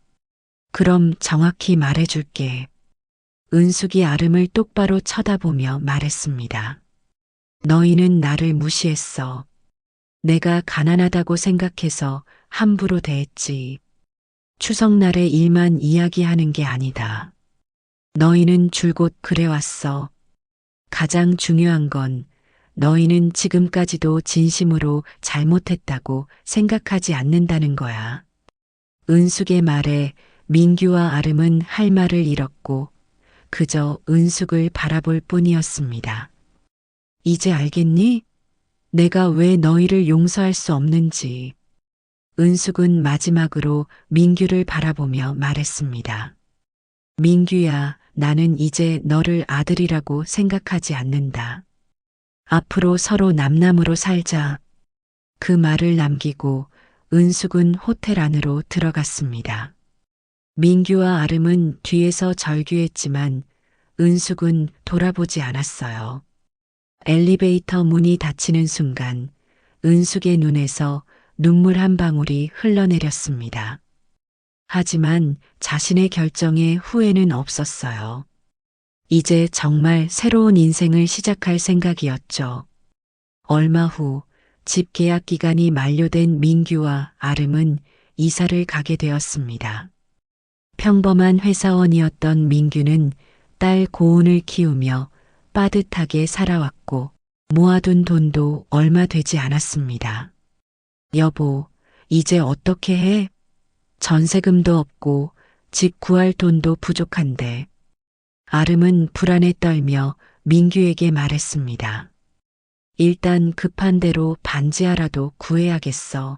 그럼 정확히 말해줄게. 은숙이 아름을 똑바로 쳐다보며 말했습니다. 너희는 나를 무시했어. 내가 가난하다고 생각해서 함부로 대했지. 추석날의 일만 이야기하는 게 아니다. 너희는 줄곧 그래왔어. 가장 중요한 건 너희는 지금까지도 진심으로 잘못했다고 생각하지 않는다는 거야. 은숙의 말에 민규와 아름은 할 말을 잃었고 그저 은숙을 바라볼 뿐이었습니다. 이제 알겠니? 내가 왜 너희를 용서할 수 없는지. 은숙은 마지막으로 민규를 바라보며 말했습니다. 민규야, 나는 이제 너를 아들이라고 생각하지 않는다. 앞으로 서로 남남으로 살자. 그 말을 남기고 은숙은 호텔 안으로 들어갔습니다. 민규와 아름은 뒤에서 절규했지만 은숙은 돌아보지 않았어요. 엘리베이터 문이 닫히는 순간 은숙의 눈에서 눈물 한 방울이 흘러내렸습니다. 하지만 자신의 결정에 후회는 없었어요. 이제 정말 새로운 인생을 시작할 생각이었죠. 얼마 후 집 계약 기간이 만료된 민규와 아름은 이사를 가게 되었습니다. 평범한 회사원이었던 민규는 딸 고은을 키우며 빠듯하게 살아왔고 모아둔 돈도 얼마 되지 않았습니다. 여보, 이제 어떻게 해? 전세금도 없고 집 구할 돈도 부족한데. 아름은 불안에 떨며 민규에게 말했습니다. 일단 급한 대로 반지 하나도 구해야겠어.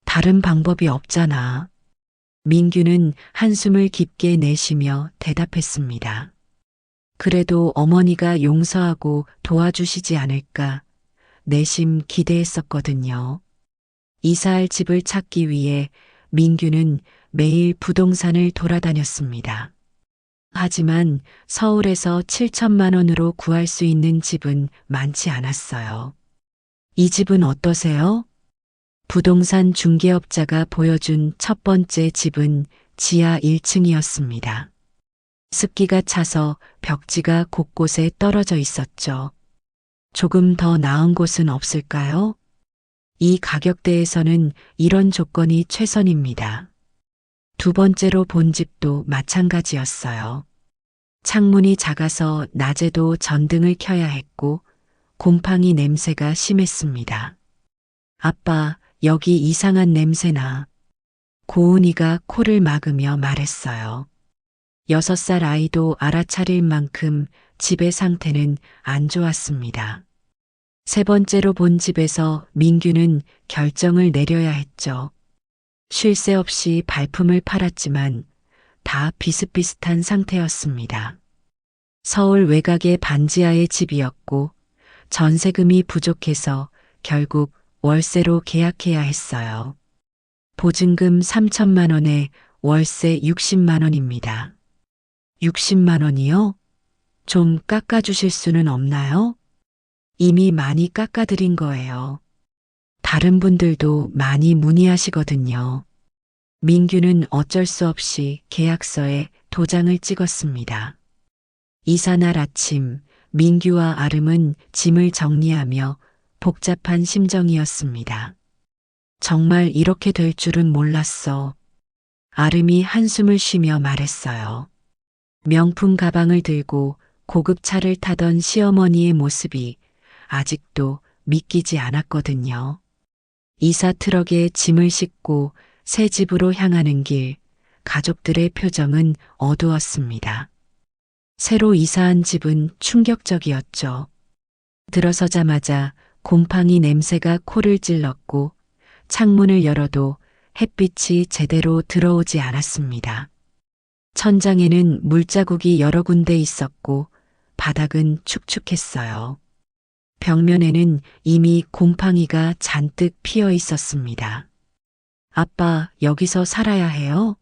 다른 방법이 없잖아. 민규는 한숨을 깊게 내쉬며 대답했습니다. 그래도 어머니가 용서하고 도와주시지 않을까 내심 기대했었거든요. 이사할 집을 찾기 위해 민규는 매일 부동산을 돌아다녔습니다. 하지만 서울에서 7천만 원으로 구할 수 있는 집은 많지 않았어요. 이 집은 어떠세요? 부동산 중개업자가 보여준 첫 번째 집은 지하 1층이었습니다. 습기가 차서 벽지가 곳곳에 떨어져 있었죠. 조금 더 나은 곳은 없을까요? 이 가격대에서는 이런 조건이 최선입니다. 두 번째로 본 집도 마찬가지였어요. 창문이 작아서 낮에도 전등을 켜야 했고 곰팡이 냄새가 심했습니다. 아빠, 여기 이상한 냄새나. 고은이가 코를 막으며 말했어요. 6살 아이도 알아차릴 만큼 집의 상태는 안 좋았습니다. 세 번째로 본 집에서 민규는 결정을 내려야 했죠. 쉴 새 없이 발품을 팔았지만 다 비슷비슷한 상태였습니다. 서울 외곽의 반지하의 집이었고 전세금이 부족해서 결국 월세로 계약해야 했어요. 보증금 3천만 원에 월세 60만 원입니다. 60만 원이요? 좀 깎아주실 수는 없나요? 이미 많이 깎아드린 거예요. 다른 분들도 많이 문의하시거든요. 민규는 어쩔 수 없이 계약서에 도장을 찍었습니다. 이사날 아침, 민규와 아름은 짐을 정리하며 복잡한 심정이었습니다. 정말 이렇게 될 줄은 몰랐어. 아름이 한숨을 쉬며 말했어요. 명품 가방을 들고 고급 차를 타던 시어머니의 모습이 아직도 믿기지 않았거든요. 이사 트럭에 짐을 싣고 새 집으로 향하는 길, 가족들의 표정은 어두웠습니다. 새로 이사한 집은 충격적이었죠. 들어서자마자 곰팡이 냄새가 코를 찔렀고 창문을 열어도 햇빛이 제대로 들어오지 않았습니다. 천장에는 물자국이 여러 군데 있었고 바닥은 축축했어요. 벽면에는 이미 곰팡이가 잔뜩 피어 있었습니다. 아빠, 여기서 살아야 해요?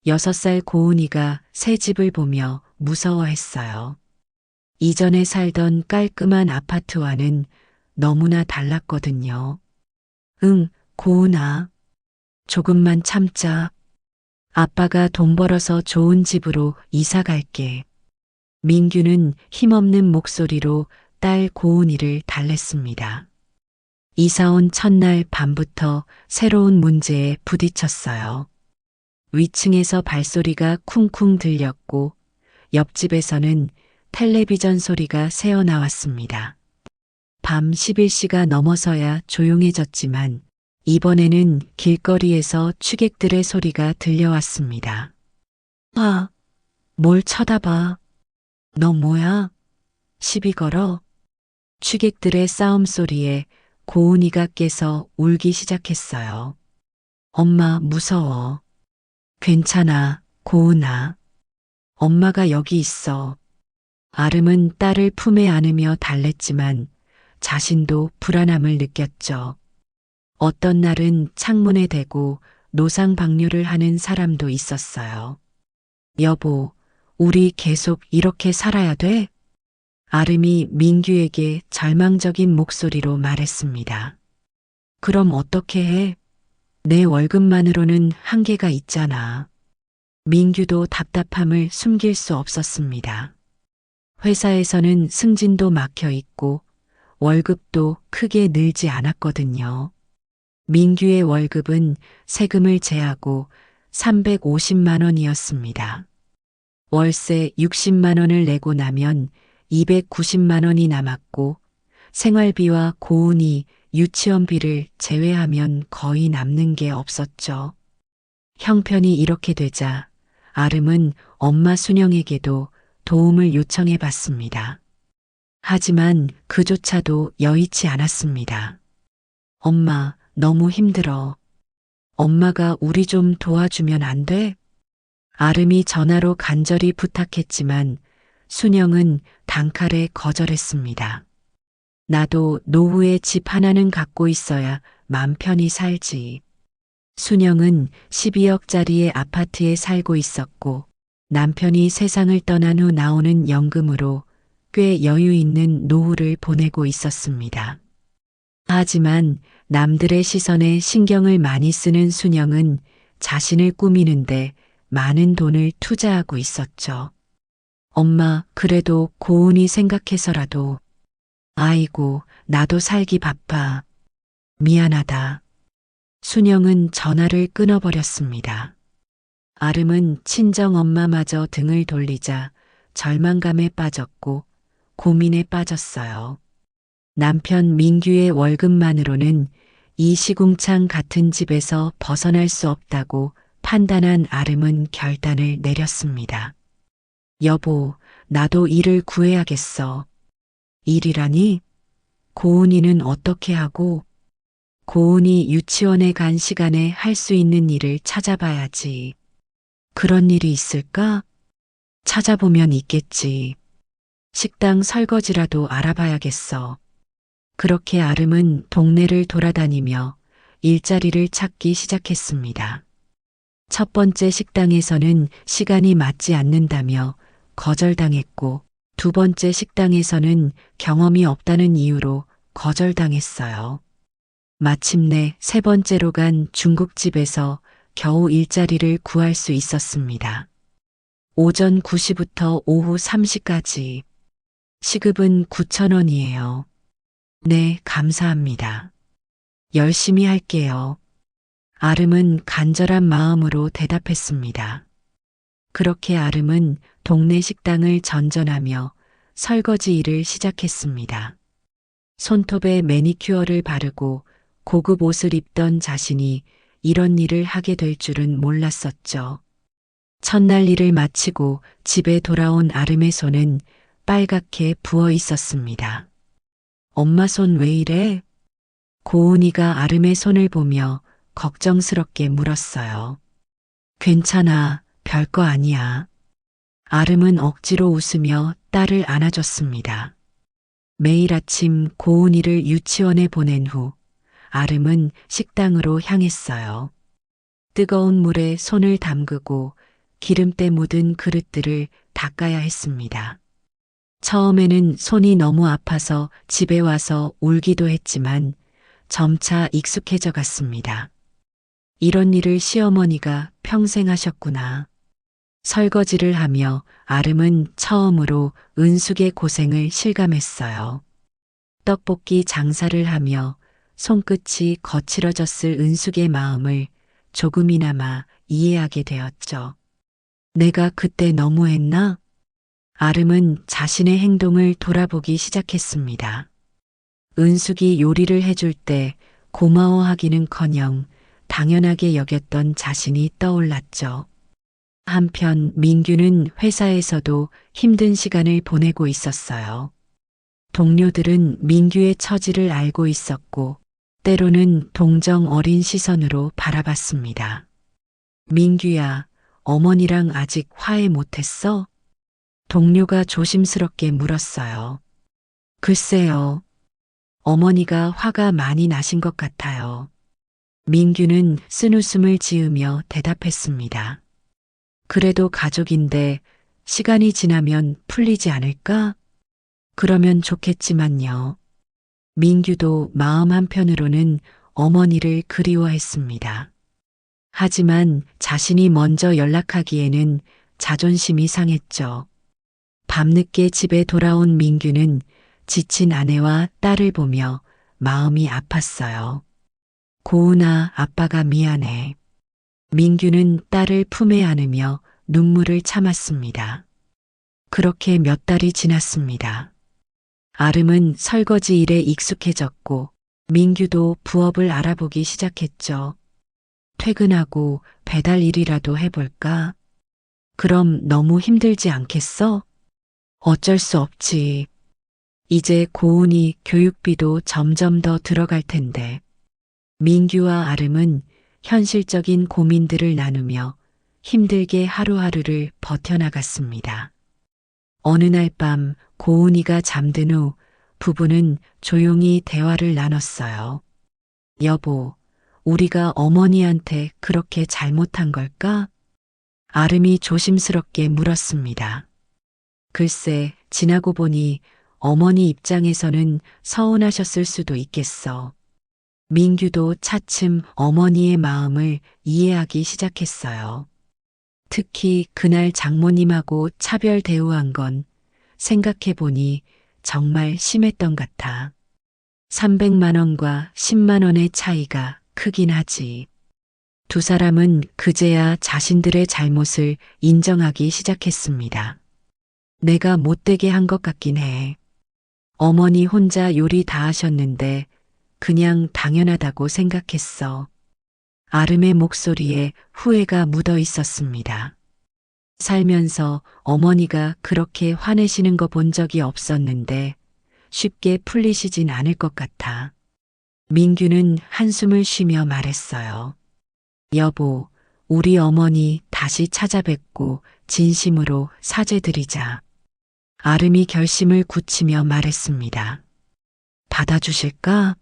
6살 고은이가 새 집을 보며 무서워했어요. 이전에 살던 깔끔한 아파트와는 너무나 달랐거든요. 응, 고은아. 조금만 참자. 아빠가 돈 벌어서 좋은 집으로 이사 갈게. 민규는 힘없는 목소리로 딸 고은이를 달랬습니다. 이사 온 첫날 밤부터 새로운 문제에 부딪혔어요. 위층에서 발소리가 쿵쿵 들렸고 옆집에서는 텔레비전 소리가 새어나왔습니다. 밤 11시가 넘어서야 조용해졌지만 이번에는 길거리에서 취객들의 소리가 들려왔습니다. 아, 뭘 쳐다봐. 너 뭐야? 시비 걸어? 취객들의 싸움 소리에 고은이가 깨서 울기 시작했어요. 엄마 무서워. 괜찮아, 고은아. 엄마가 여기 있어. 아름은 딸을 품에 안으며 달랬지만 자신도 불안함을 느꼈죠. 어떤 날은 창문에 대고 노상방뇨를 하는 사람도 있었어요. 여보, 우리 계속 이렇게 살아야 돼? 아름이 민규에게 절망적인 목소리로 말했습니다. 그럼 어떻게 해? 내 월급만으로는 한계가 있잖아. 민규도 답답함을 숨길 수 없었습니다. 회사에서는 승진도 막혀 있고 월급도 크게 늘지 않았거든요. 민규의 월급은 세금을 제하고 350만 원이었습니다. 월세 60만 원을 내고 나면 290만 원이 남았고 생활비와 고은이 유치원비를 제외하면 거의 남는 게 없었죠. 형편이 이렇게 되자 아름은 엄마 순영에게도 도움을 요청해 봤습니다. 하지만 그조차도 여의치 않았습니다. 엄마, 너무 힘들어. 엄마가 우리 좀 도와주면 안 돼? 아름이 전화로 간절히 부탁했지만 순영은 단칼에 거절했습니다. 나도 노후에 집 하나는 갖고 있어야 맘 편히 살지. 순영은 12억짜리의 아파트에 살고 있었고 남편이 세상을 떠난 후 나오는 연금으로 꽤 여유 있는 노후를 보내고 있었습니다. 하지만 남들의 시선에 신경을 많이 쓰는 순영은 자신을 꾸미는데 많은 돈을 투자하고 있었죠. 엄마, 그래도 고은이 생각해서라도. 아이고, 나도 살기 바빠. 미안하다. 순영은 전화를 끊어버렸습니다. 아름은 친정엄마마저 등을 돌리자 절망감에 빠졌고 고민에 빠졌어요. 남편 민규의 월급만으로는 이 시궁창 같은 집에서 벗어날 수 없다고 판단한 아름은 결단을 내렸습니다. 여보, 나도 일을 구해야겠어. 일이라니? 고은이는 어떻게 하고? 고은이 유치원에 간 시간에 할 수 있는 일을 찾아봐야지. 그런 일이 있을까? 찾아보면 있겠지. 식당 설거지라도 알아봐야겠어. 그렇게 아름은 동네를 돌아다니며 일자리를 찾기 시작했습니다. 첫 번째 식당에서는 시간이 맞지 않는다며 거절당했고, 두 번째 식당에서는 경험이 없다는 이유로 거절당했어요. 마침내 세 번째로 간 중국집에서 겨우 일자리를 구할 수 있었습니다. 오전 9시부터 오후 3시까지. 시급은 9,000원이에요. 네, 감사합니다. 열심히 할게요. 아름은 간절한 마음으로 대답했습니다. 그렇게 아름은 동네 식당을 전전하며 설거지 일을 시작했습니다. 손톱에 매니큐어를 바르고 고급 옷을 입던 자신이 이런 일을 하게 될 줄은 몰랐었죠. 첫날 일을 마치고 집에 돌아온 아름의 손은 빨갛게 부어 있었습니다. 엄마 손 왜 이래? 고은이가 아름의 손을 보며 걱정스럽게 물었어요. 괜찮아, 별거 아니야. 아름은 억지로 웃으며 딸을 안아줬습니다. 매일 아침 고은이를 유치원에 보낸 후 아름은 식당으로 향했어요. 뜨거운 물에 손을 담그고 기름때 묻은 그릇들을 닦아야 했습니다. 처음에는 손이 너무 아파서 집에 와서 울기도 했지만 점차 익숙해져 갔습니다. 이런 일을 시어머니가 평생 하셨구나. 설거지를 하며 아름은 처음으로 은숙의 고생을 실감했어요. 떡볶이 장사를 하며 손끝이 거칠어졌을 은숙의 마음을 조금이나마 이해하게 되었죠. 내가 그때 너무했나? 아름은 자신의 행동을 돌아보기 시작했습니다. 은숙이 요리를 해줄 때 고마워하기는커녕 당연하게 여겼던 자신이 떠올랐죠. 한편 민규는 회사에서도 힘든 시간을 보내고 있었어요. 동료들은 민규의 처지를 알고 있었고 때로는 동정 어린 시선으로 바라봤습니다. 민규야, 어머니랑 아직 화해 못했어? 동료가 조심스럽게 물었어요. 글쎄요. 어머니가 화가 많이 나신 것 같아요. 민규는 쓴웃음을 지으며 대답했습니다. 그래도 가족인데 시간이 지나면 풀리지 않을까? 그러면 좋겠지만요. 민규도 마음 한편으로는 어머니를 그리워했습니다. 하지만 자신이 먼저 연락하기에는 자존심이 상했죠. 밤늦게 집에 돌아온 민규는 지친 아내와 딸을 보며 마음이 아팠어요. 고은아, 아빠가 미안해. 민규는 딸을 품에 안으며 눈물을 참았습니다. 그렇게 몇 달이 지났습니다. 아름은 설거지 일에 익숙해졌고 민규도 부업을 알아보기 시작했죠. 퇴근하고 배달 일이라도 해볼까? 그럼 너무 힘들지 않겠어? 어쩔 수 없지. 이제 고은이 교육비도 점점 더 들어갈 텐데. 민규와 아름은 현실적인 고민들을 나누며 힘들게 하루하루를 버텨나갔습니다. 어느 날 밤 고은이가 잠든 후 부부는 조용히 대화를 나눴어요. 여보, 우리가 어머니한테 그렇게 잘못한 걸까? 아름이 조심스럽게 물었습니다. 글쎄, 지나고 보니 어머니 입장에서는 서운하셨을 수도 있겠어. 민규도 차츰 어머니의 마음을 이해하기 시작했어요. 특히 그날 장모님하고 차별 대우한 건 생각해 보니 정말 심했던 같아. 300만 원과 10만 원의 차이가 크긴 하지. 두 사람은 그제야 자신들의 잘못을 인정하기 시작했습니다. 내가 못되게 한 것 같긴 해. 어머니 혼자 요리 다 하셨는데 그냥 당연하다고 생각했어. 아름의 목소리에 후회가 묻어 있었습니다. 살면서 어머니가 그렇게 화내시는 거 본 적이 없었는데 쉽게 풀리시진 않을 것 같아. 민규는 한숨을 쉬며 말했어요. 여보, 우리 어머니 다시 찾아뵙고 진심으로 사죄드리자. 아름이 결심을 굳히며 말했습니다. 받아주실까?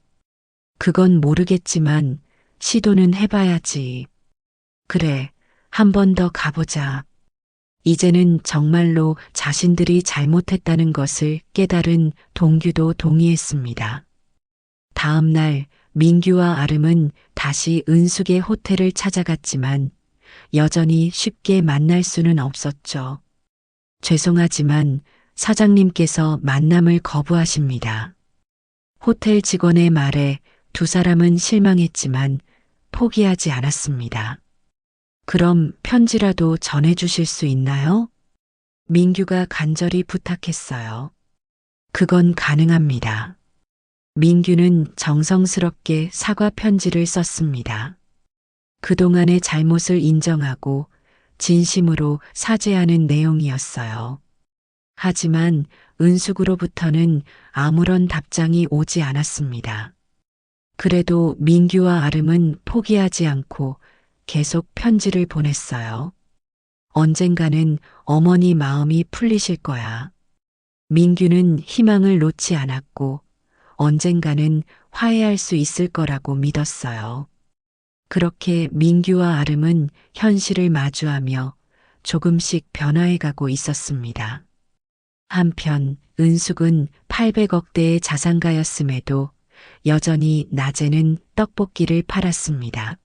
그건 모르겠지만 시도는 해봐야지. 그래, 한 번 더 가보자. 이제는 정말로 자신들이 잘못했다는 것을 깨달은 동규도 동의했습니다. 다음 날 민규와 아름은 다시 은숙의 호텔을 찾아갔지만 여전히 쉽게 만날 수는 없었죠. 죄송하지만 사장님께서 만남을 거부하십니다. 호텔 직원의 말에 두 사람은 실망했지만 포기하지 않았습니다. 그럼 편지라도 전해주실 수 있나요? 민규가 간절히 부탁했어요. 그건 가능합니다. 민규는 정성스럽게 사과 편지를 썼습니다. 그동안의 잘못을 인정하고 진심으로 사죄하는 내용이었어요. 하지만 은숙으로부터는 아무런 답장이 오지 않았습니다. 그래도 민규와 아름은 포기하지 않고 계속 편지를 보냈어요. 언젠가는 어머니 마음이 풀리실 거야. 민규는 희망을 놓지 않았고 언젠가는 화해할 수 있을 거라고 믿었어요. 그렇게 민규와 아름은 현실을 마주하며 조금씩 변화해가고 있었습니다. 한편 은숙은 800억대의 자산가였음에도 여전히 낮에는 떡볶이를 팔았습니다.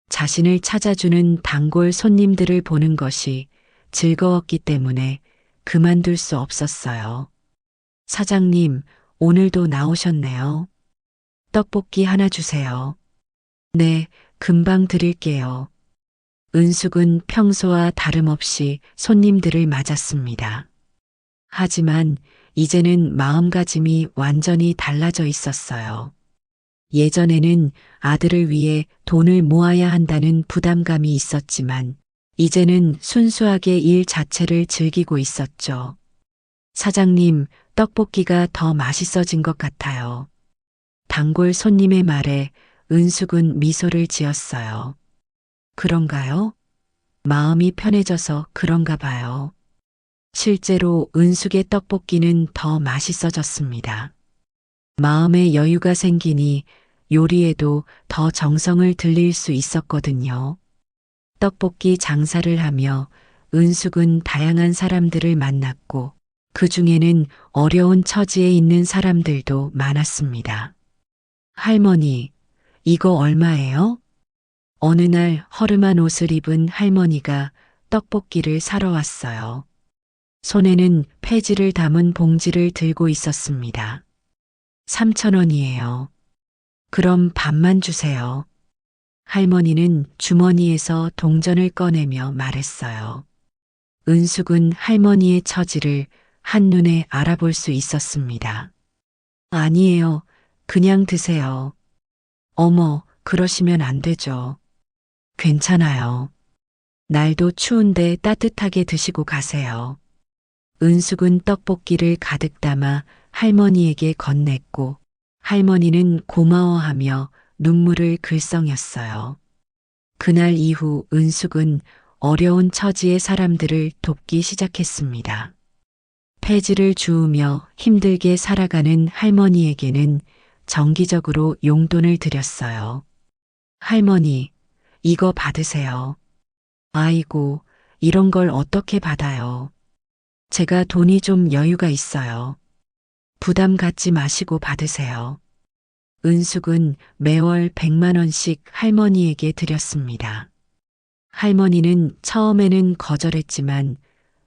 자신을 찾아주는 단골 손님들을 보는 것이 즐거웠기 때문에 그만둘 수 없었어요. 사장님, 오늘도 나오셨네요. 떡볶이 하나 주세요. 네, 금방 드릴게요. 은숙은 평소와 다름없이 손님들을 맞았습니다. 하지만 이제는 마음가짐이 완전히 달라져 있었어요. 예전에는 아들을 위해 돈을 모아야 한다는 부담감이 있었지만 이제는 순수하게 일 자체를 즐기고 있었죠. 사장님, 떡볶이가 더 맛있어진 것 같아요. 단골 손님의 말에 은숙은 미소를 지었어요. 그런가요? 마음이 편해져서 그런가 봐요. 실제로 은숙의 떡볶이는 더 맛있어졌습니다. 마음의 여유가 생기니 요리에도 더 정성을 들일 수 있었거든요. 떡볶이 장사를 하며 은숙은 다양한 사람들을 만났고 그 중에는 어려운 처지에 있는 사람들도 많았습니다. 할머니, 이거 얼마예요? 어느 날 허름한 옷을 입은 할머니가 떡볶이를 사러 왔어요. 손에는 폐지를 담은 봉지를 들고 있었습니다. 3,000원이에요. 그럼 반만 주세요. 할머니는 주머니에서 동전을 꺼내며 말했어요. 은숙은 할머니의 처지를 한눈에 알아볼 수 있었습니다. 아니에요. 그냥 드세요. 어머, 그러시면 안 되죠. 괜찮아요. 날도 추운데 따뜻하게 드시고 가세요. 은숙은 떡볶이를 가득 담아 할머니에게 건넸고 할머니는 고마워하며 눈물을 글썽였어요. 그날 이후 은숙은 어려운 처지의 사람들을 돕기 시작했습니다. 폐지를 주우며 힘들게 살아가는 할머니에게는 정기적으로 용돈을 드렸어요. 할머니, 이거 받으세요. 아이고, 이런 걸 어떻게 받아요? 제가 돈이 좀 여유가 있어요. 부담 갖지 마시고 받으세요. 은숙은 매월 100만 원씩 할머니에게 드렸습니다. 할머니는 처음에는 거절했지만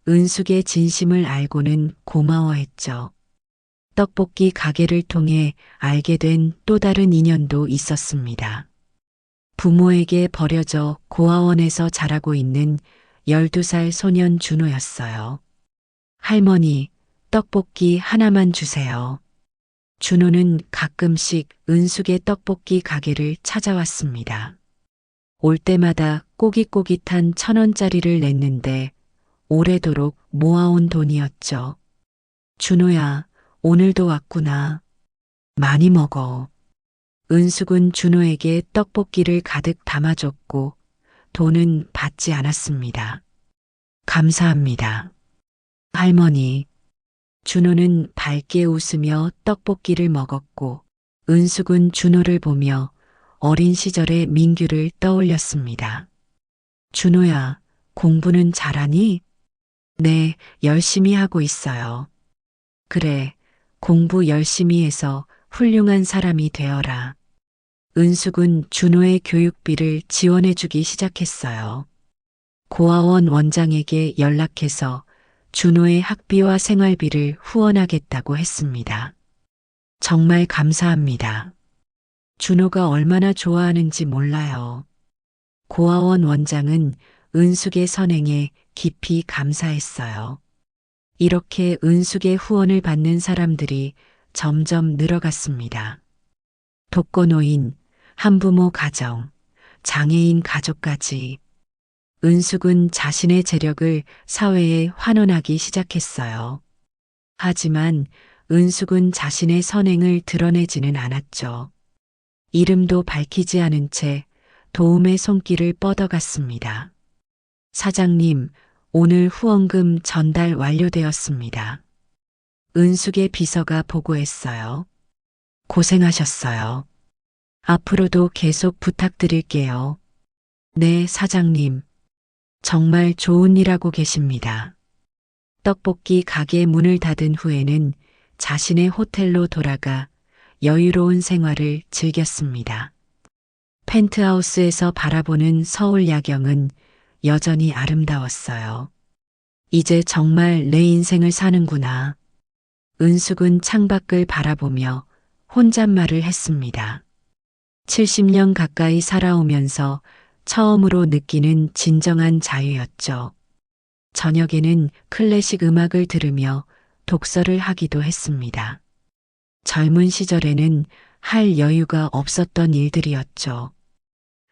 은숙의 진심을 알고는 고마워했죠. 떡볶이 가게를 통해 알게 된 또 다른 인연도 있었습니다. 부모에게 버려져 고아원에서 자라고 있는 12살 소년 준호였어요. 할머니, 떡볶이 하나만 주세요. 준호는 가끔씩 은숙의 떡볶이 가게를 찾아왔습니다. 올 때마다 꼬깃꼬깃한 1,000원짜리를 냈는데 오래도록 모아온 돈이었죠. 준호야, 오늘도 왔구나. 많이 먹어. 은숙은 준호에게 떡볶이를 가득 담아줬고 돈은 받지 않았습니다. 감사합니다. 할머니. 준호는 밝게 웃으며 떡볶이를 먹었고 은숙은 준호를 보며 어린 시절의 민규를 떠올렸습니다. 준호야, 공부는 잘하니? 네, 열심히 하고 있어요. 그래, 공부 열심히 해서 훌륭한 사람이 되어라. 은숙은 준호의 교육비를 지원해주기 시작했어요. 고아원 원장에게 연락해서 준호의 학비와 생활비를 후원하겠다고 했습니다. 정말 감사합니다. 준호가 얼마나 좋아하는지 몰라요. 고아원 원장은 은숙의 선행에 깊이 감사했어요. 이렇게 은숙의 후원을 받는 사람들이 점점 늘어갔습니다. 독거노인, 한부모 가정, 장애인 가족까지. 은숙은 자신의 재력을 사회에 환원하기 시작했어요. 하지만 은숙은 자신의 선행을 드러내지는 않았죠. 이름도 밝히지 않은 채 도움의 손길을 뻗어갔습니다. 사장님, 오늘 후원금 전달 완료되었습니다. 은숙의 비서가 보고했어요. 고생하셨어요. 앞으로도 계속 부탁드릴게요. 네, 사장님. 정말 좋은 일 하고 계십니다. 떡볶이 가게 문을 닫은 후에는 자신의 호텔로 돌아가 여유로운 생활을 즐겼습니다. 펜트하우스에서 바라보는 서울 야경은 여전히 아름다웠어요. 이제 정말 내 인생을 사는구나. 은숙은 창밖을 바라보며 혼잣말을 했습니다. 70년 가까이 살아오면서 처음으로 느끼는 진정한 자유였죠. 저녁에는 클래식 음악을 들으며 독서를 하기도 했습니다. 젊은 시절에는 할 여유가 없었던 일들이었죠.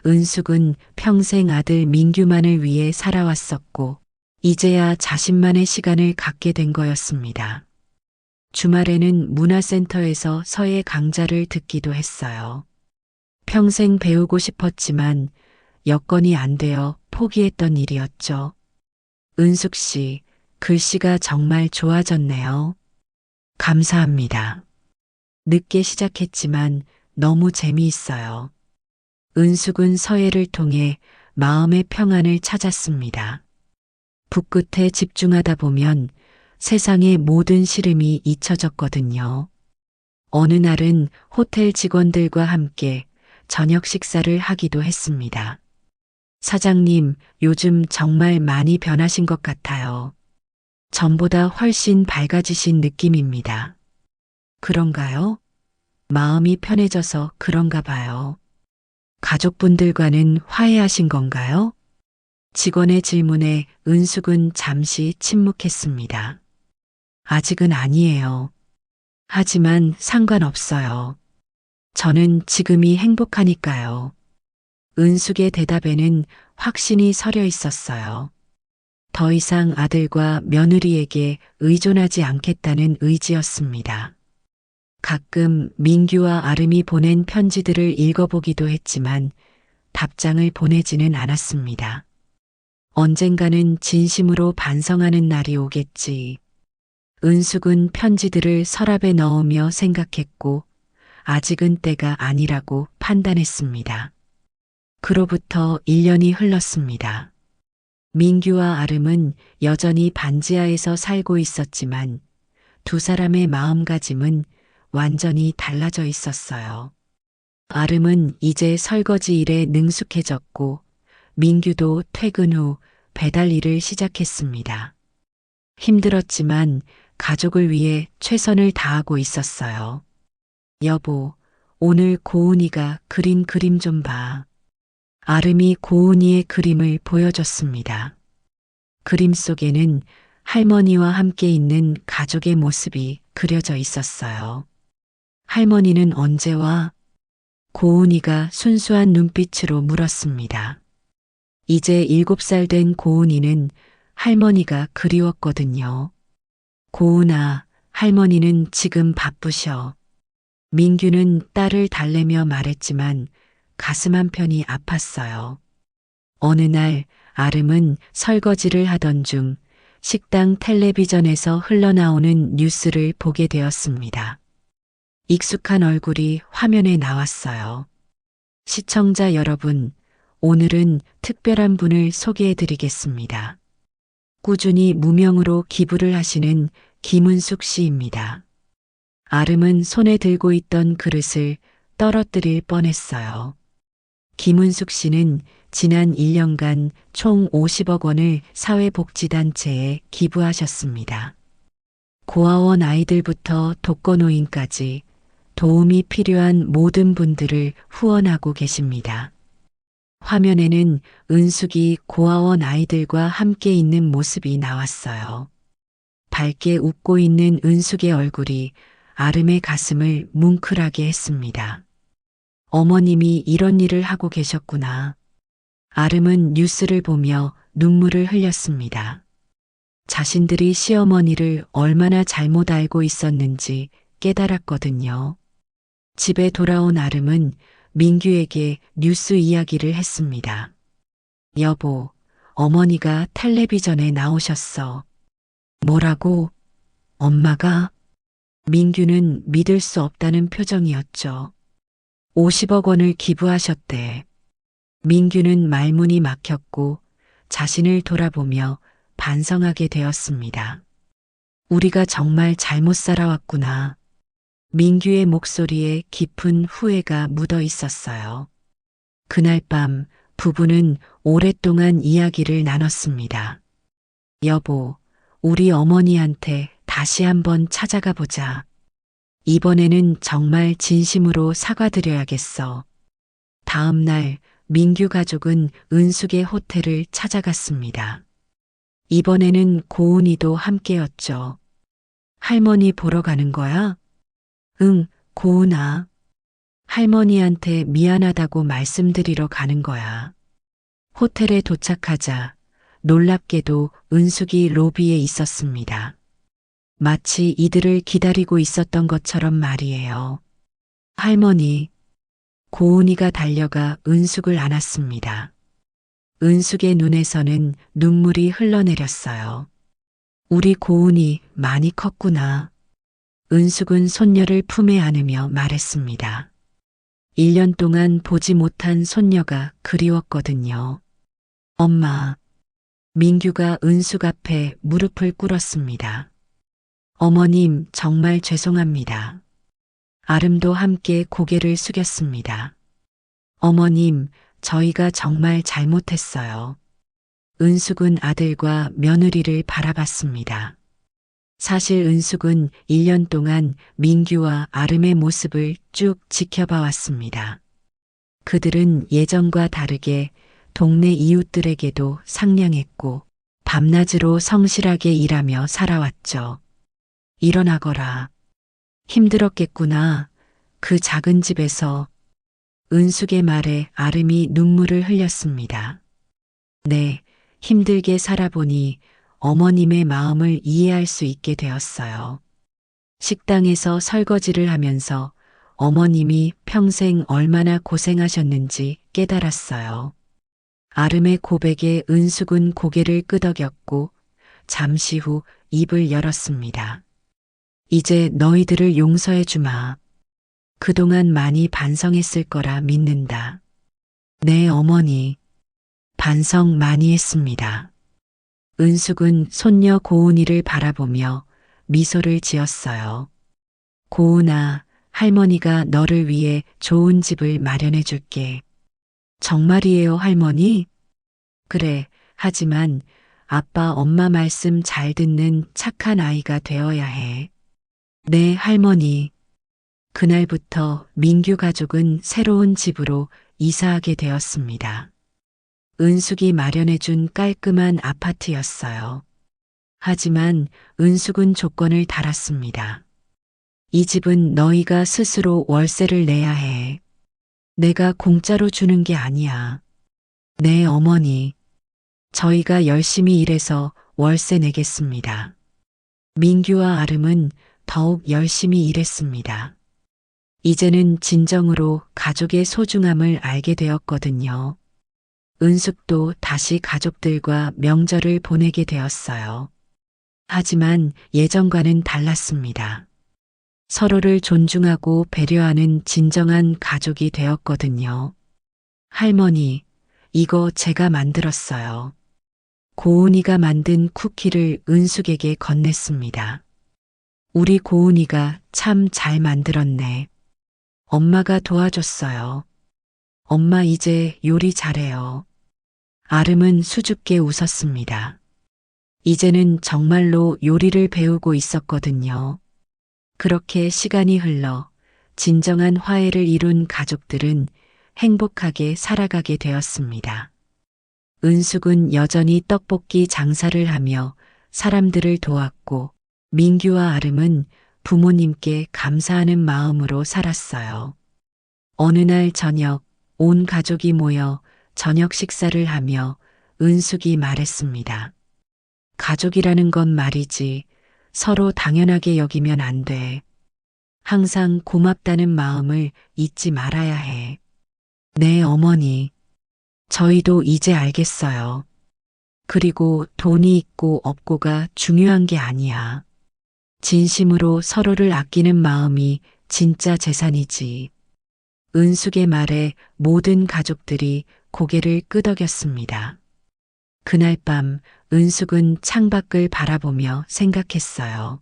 은숙은 평생 아들 민규만을 위해 살아왔었고, 이제야 자신만의 시간을 갖게 된 거였습니다. 주말에는 문화센터에서 서예 강좌를 듣기도 했어요. 평생 배우고 싶었지만 여건이 안 되어 포기했던 일이었죠. 은숙 씨, 글씨가 정말 좋아졌네요. 감사합니다. 늦게 시작했지만 너무 재미있어요. 은숙은 서예를 통해 마음의 평안을 찾았습니다. 붓끝에 집중하다 보면 세상의 모든 시름이 잊혀졌거든요. 어느 날은 호텔 직원들과 함께 저녁 식사를 하기도 했습니다. 사장님, 요즘 정말 많이 변하신 것 같아요. 전보다 훨씬 밝아지신 느낌입니다. 그런가요? 마음이 편해져서 그런가 봐요. 가족분들과는 화해하신 건가요? 직원의 질문에 은숙은 잠시 침묵했습니다. 아직은 아니에요. 하지만 상관없어요. 저는 지금이 행복하니까요. 은숙의 대답에는 확신이 서려 있었어요. 더 이상 아들과 며느리에게 의존하지 않겠다는 의지였습니다. 가끔 민규와 아름이 보낸 편지들을 읽어보기도 했지만 답장을 보내지는 않았습니다. 언젠가는 진심으로 반성하는 날이 오겠지. 은숙은 편지들을 서랍에 넣으며 생각했고 아직은 때가 아니라고 판단했습니다. 그로부터 1년이 흘렀습니다. 민규와 아름은 여전히 반지하에서 살고 있었지만 두 사람의 마음가짐은 완전히 달라져 있었어요. 아름은 이제 설거지 일에 능숙해졌고 민규도 퇴근 후 배달 일을 시작했습니다. 힘들었지만 가족을 위해 최선을 다하고 있었어요. 여보, 오늘 고은이가 그린 그림 좀 봐. 아름이 고은이의 그림을 보여줬습니다. 그림 속에는 할머니와 함께 있는 가족의 모습이 그려져 있었어요. 할머니는 언제 와? 고은이가 순수한 눈빛으로 물었습니다. 이제 7살 된 고은이는 할머니가 그리웠거든요. 고은아, 할머니는 지금 바쁘셔. 민규는 딸을 달래며 말했지만 가슴 한편이 아팠어요. 어느 날 아름은 설거지를 하던 중 식당 텔레비전에서 흘러나오는 뉴스를 보게 되었습니다. 익숙한 얼굴이 화면에 나왔어요. 시청자 여러분, 오늘은 특별한 분을 소개해 드리겠습니다. 꾸준히 무명으로 기부를 하시는 김은숙 씨입니다. 아름은 손에 들고 있던 그릇을 떨어뜨릴 뻔했어요. 김은숙 씨는 지난 1년간 총 50억 원을 사회복지단체에 기부하셨습니다. 고아원 아이들부터 독거노인까지 도움이 필요한 모든 분들을 후원하고 계십니다. 화면에는 은숙이 고아원 아이들과 함께 있는 모습이 나왔어요. 밝게 웃고 있는 은숙의 얼굴이 아름의 가슴을 뭉클하게 했습니다. 어머님이 이런 일을 하고 계셨구나. 아름은 뉴스를 보며 눈물을 흘렸습니다. 자신들이 시어머니를 얼마나 잘못 알고 있었는지 깨달았거든요. 집에 돌아온 아름은 민규에게 뉴스 이야기를 했습니다. 여보, 어머니가 텔레비전에 나오셨어. 뭐라고? 엄마가? 민규는 믿을 수 없다는 표정이었죠. 50억 원을 기부하셨대. 민규는 말문이 막혔고 자신을 돌아보며 반성하게 되었습니다. 우리가 정말 잘못 살아왔구나. 민규의 목소리에 깊은 후회가 묻어 있었어요. 그날 밤 부부는 오랫동안 이야기를 나눴습니다. 여보, 우리 어머니한테 다시 한번 찾아가 보자. 이번에는 정말 진심으로 사과드려야겠어. 다음 날 민규 가족은 은숙의 호텔을 찾아갔습니다. 이번에는 고은이도 함께였죠. 할머니 보러 가는 거야? 응, 고은아. 할머니한테 미안하다고 말씀드리러 가는 거야. 호텔에 도착하자 놀랍게도 은숙이 로비에 있었습니다. 마치 이들을 기다리고 있었던 것처럼 말이에요. 할머니, 고은이가 달려가 은숙을 안았습니다. 은숙의 눈에서는 눈물이 흘러내렸어요. 우리 고은이 많이 컸구나. 은숙은 손녀를 품에 안으며 말했습니다. 1년 동안 보지 못한 손녀가 그리웠거든요. 엄마, 민규가 은숙 앞에 무릎을 꿇었습니다. 어머님, 정말 죄송합니다. 아름도 함께 고개를 숙였습니다. 어머님, 저희가 정말 잘못했어요. 은숙은 아들과 며느리를 바라봤습니다. 사실 은숙은 1년 동안 민규와 아름의 모습을 쭉 지켜봐 왔습니다. 그들은 예전과 다르게 동네 이웃들에게도 상냥했고 밤낮으로 성실하게 일하며 살아왔죠. 일어나거라. 힘들었겠구나. 그 작은 집에서. 은숙의 말에 아름이 눈물을 흘렸습니다. 네, 힘들게 살아보니 어머님의 마음을 이해할 수 있게 되었어요. 식당에서 설거지를 하면서 어머님이 평생 얼마나 고생하셨는지 깨달았어요. 아름의 고백에 은숙은 고개를 끄덕였고 잠시 후 입을 열었습니다. 이제 너희들을 용서해 주마. 그동안 많이 반성했을 거라 믿는다. 네, 어머니. 반성 많이 했습니다. 은숙은 손녀 고은이를 바라보며 미소를 지었어요. 고은아, 할머니가 너를 위해 좋은 집을 마련해 줄게. 정말이에요, 할머니? 그래, 하지만 아빠, 엄마 말씀 잘 듣는 착한 아이가 되어야 해. 네, 할머니. 그날부터 민규 가족은 새로운 집으로 이사하게 되었습니다. 은숙이 마련해준 깔끔한 아파트였어요. 하지만 은숙은 조건을 달았습니다. 이 집은 너희가 스스로 월세를 내야 해. 내가 공짜로 주는 게 아니야. 네, 어머니. 저희가 열심히 일해서 월세 내겠습니다. 민규와 아름은 더욱 열심히 일했습니다. 이제는 진정으로 가족의 소중함을 알게 되었거든요. 은숙도 다시 가족들과 명절을 보내게 되었어요. 하지만 예전과는 달랐습니다. 서로를 존중하고 배려하는 진정한 가족이 되었거든요. 할머니, 이거 제가 만들었어요. 고은이가 만든 쿠키를 은숙에게 건넸습니다. 우리 고은이가 참 잘 만들었네. 엄마가 도와줬어요. 엄마 이제 요리 잘해요. 아름은 수줍게 웃었습니다. 이제는 정말로 요리를 배우고 있었거든요. 그렇게 시간이 흘러 진정한 화해를 이룬 가족들은 행복하게 살아가게 되었습니다. 은숙은 여전히 떡볶이 장사를 하며 사람들을 도왔고 민규와 아름은 부모님께 감사하는 마음으로 살았어요. 어느 날 저녁 온 가족이 모여 저녁 식사를 하며 은숙이 말했습니다. 가족이라는 건 말이지 서로 당연하게 여기면 안 돼. 항상 고맙다는 마음을 잊지 말아야 해. 네, 어머니. 저희도 이제 알겠어요. 그리고 돈이 있고 없고가 중요한 게 아니야. 진심으로 서로를 아끼는 마음이 진짜 재산이지. 은숙의 말에 모든 가족들이 고개를 끄덕였습니다. 그날 밤 은숙은 창밖을 바라보며 생각했어요.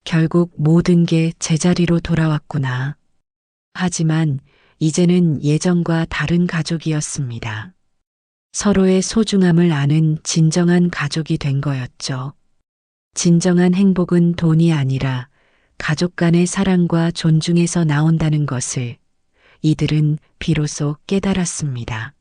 결국 모든 게 제자리로 돌아왔구나. 하지만 이제는 예전과 다른 가족이었습니다. 서로의 소중함을 아는 진정한 가족이 된 거였죠. 진정한 행복은 돈이 아니라 가족 간의 사랑과 존중에서 나온다는 것을 이들은 비로소 깨달았습니다.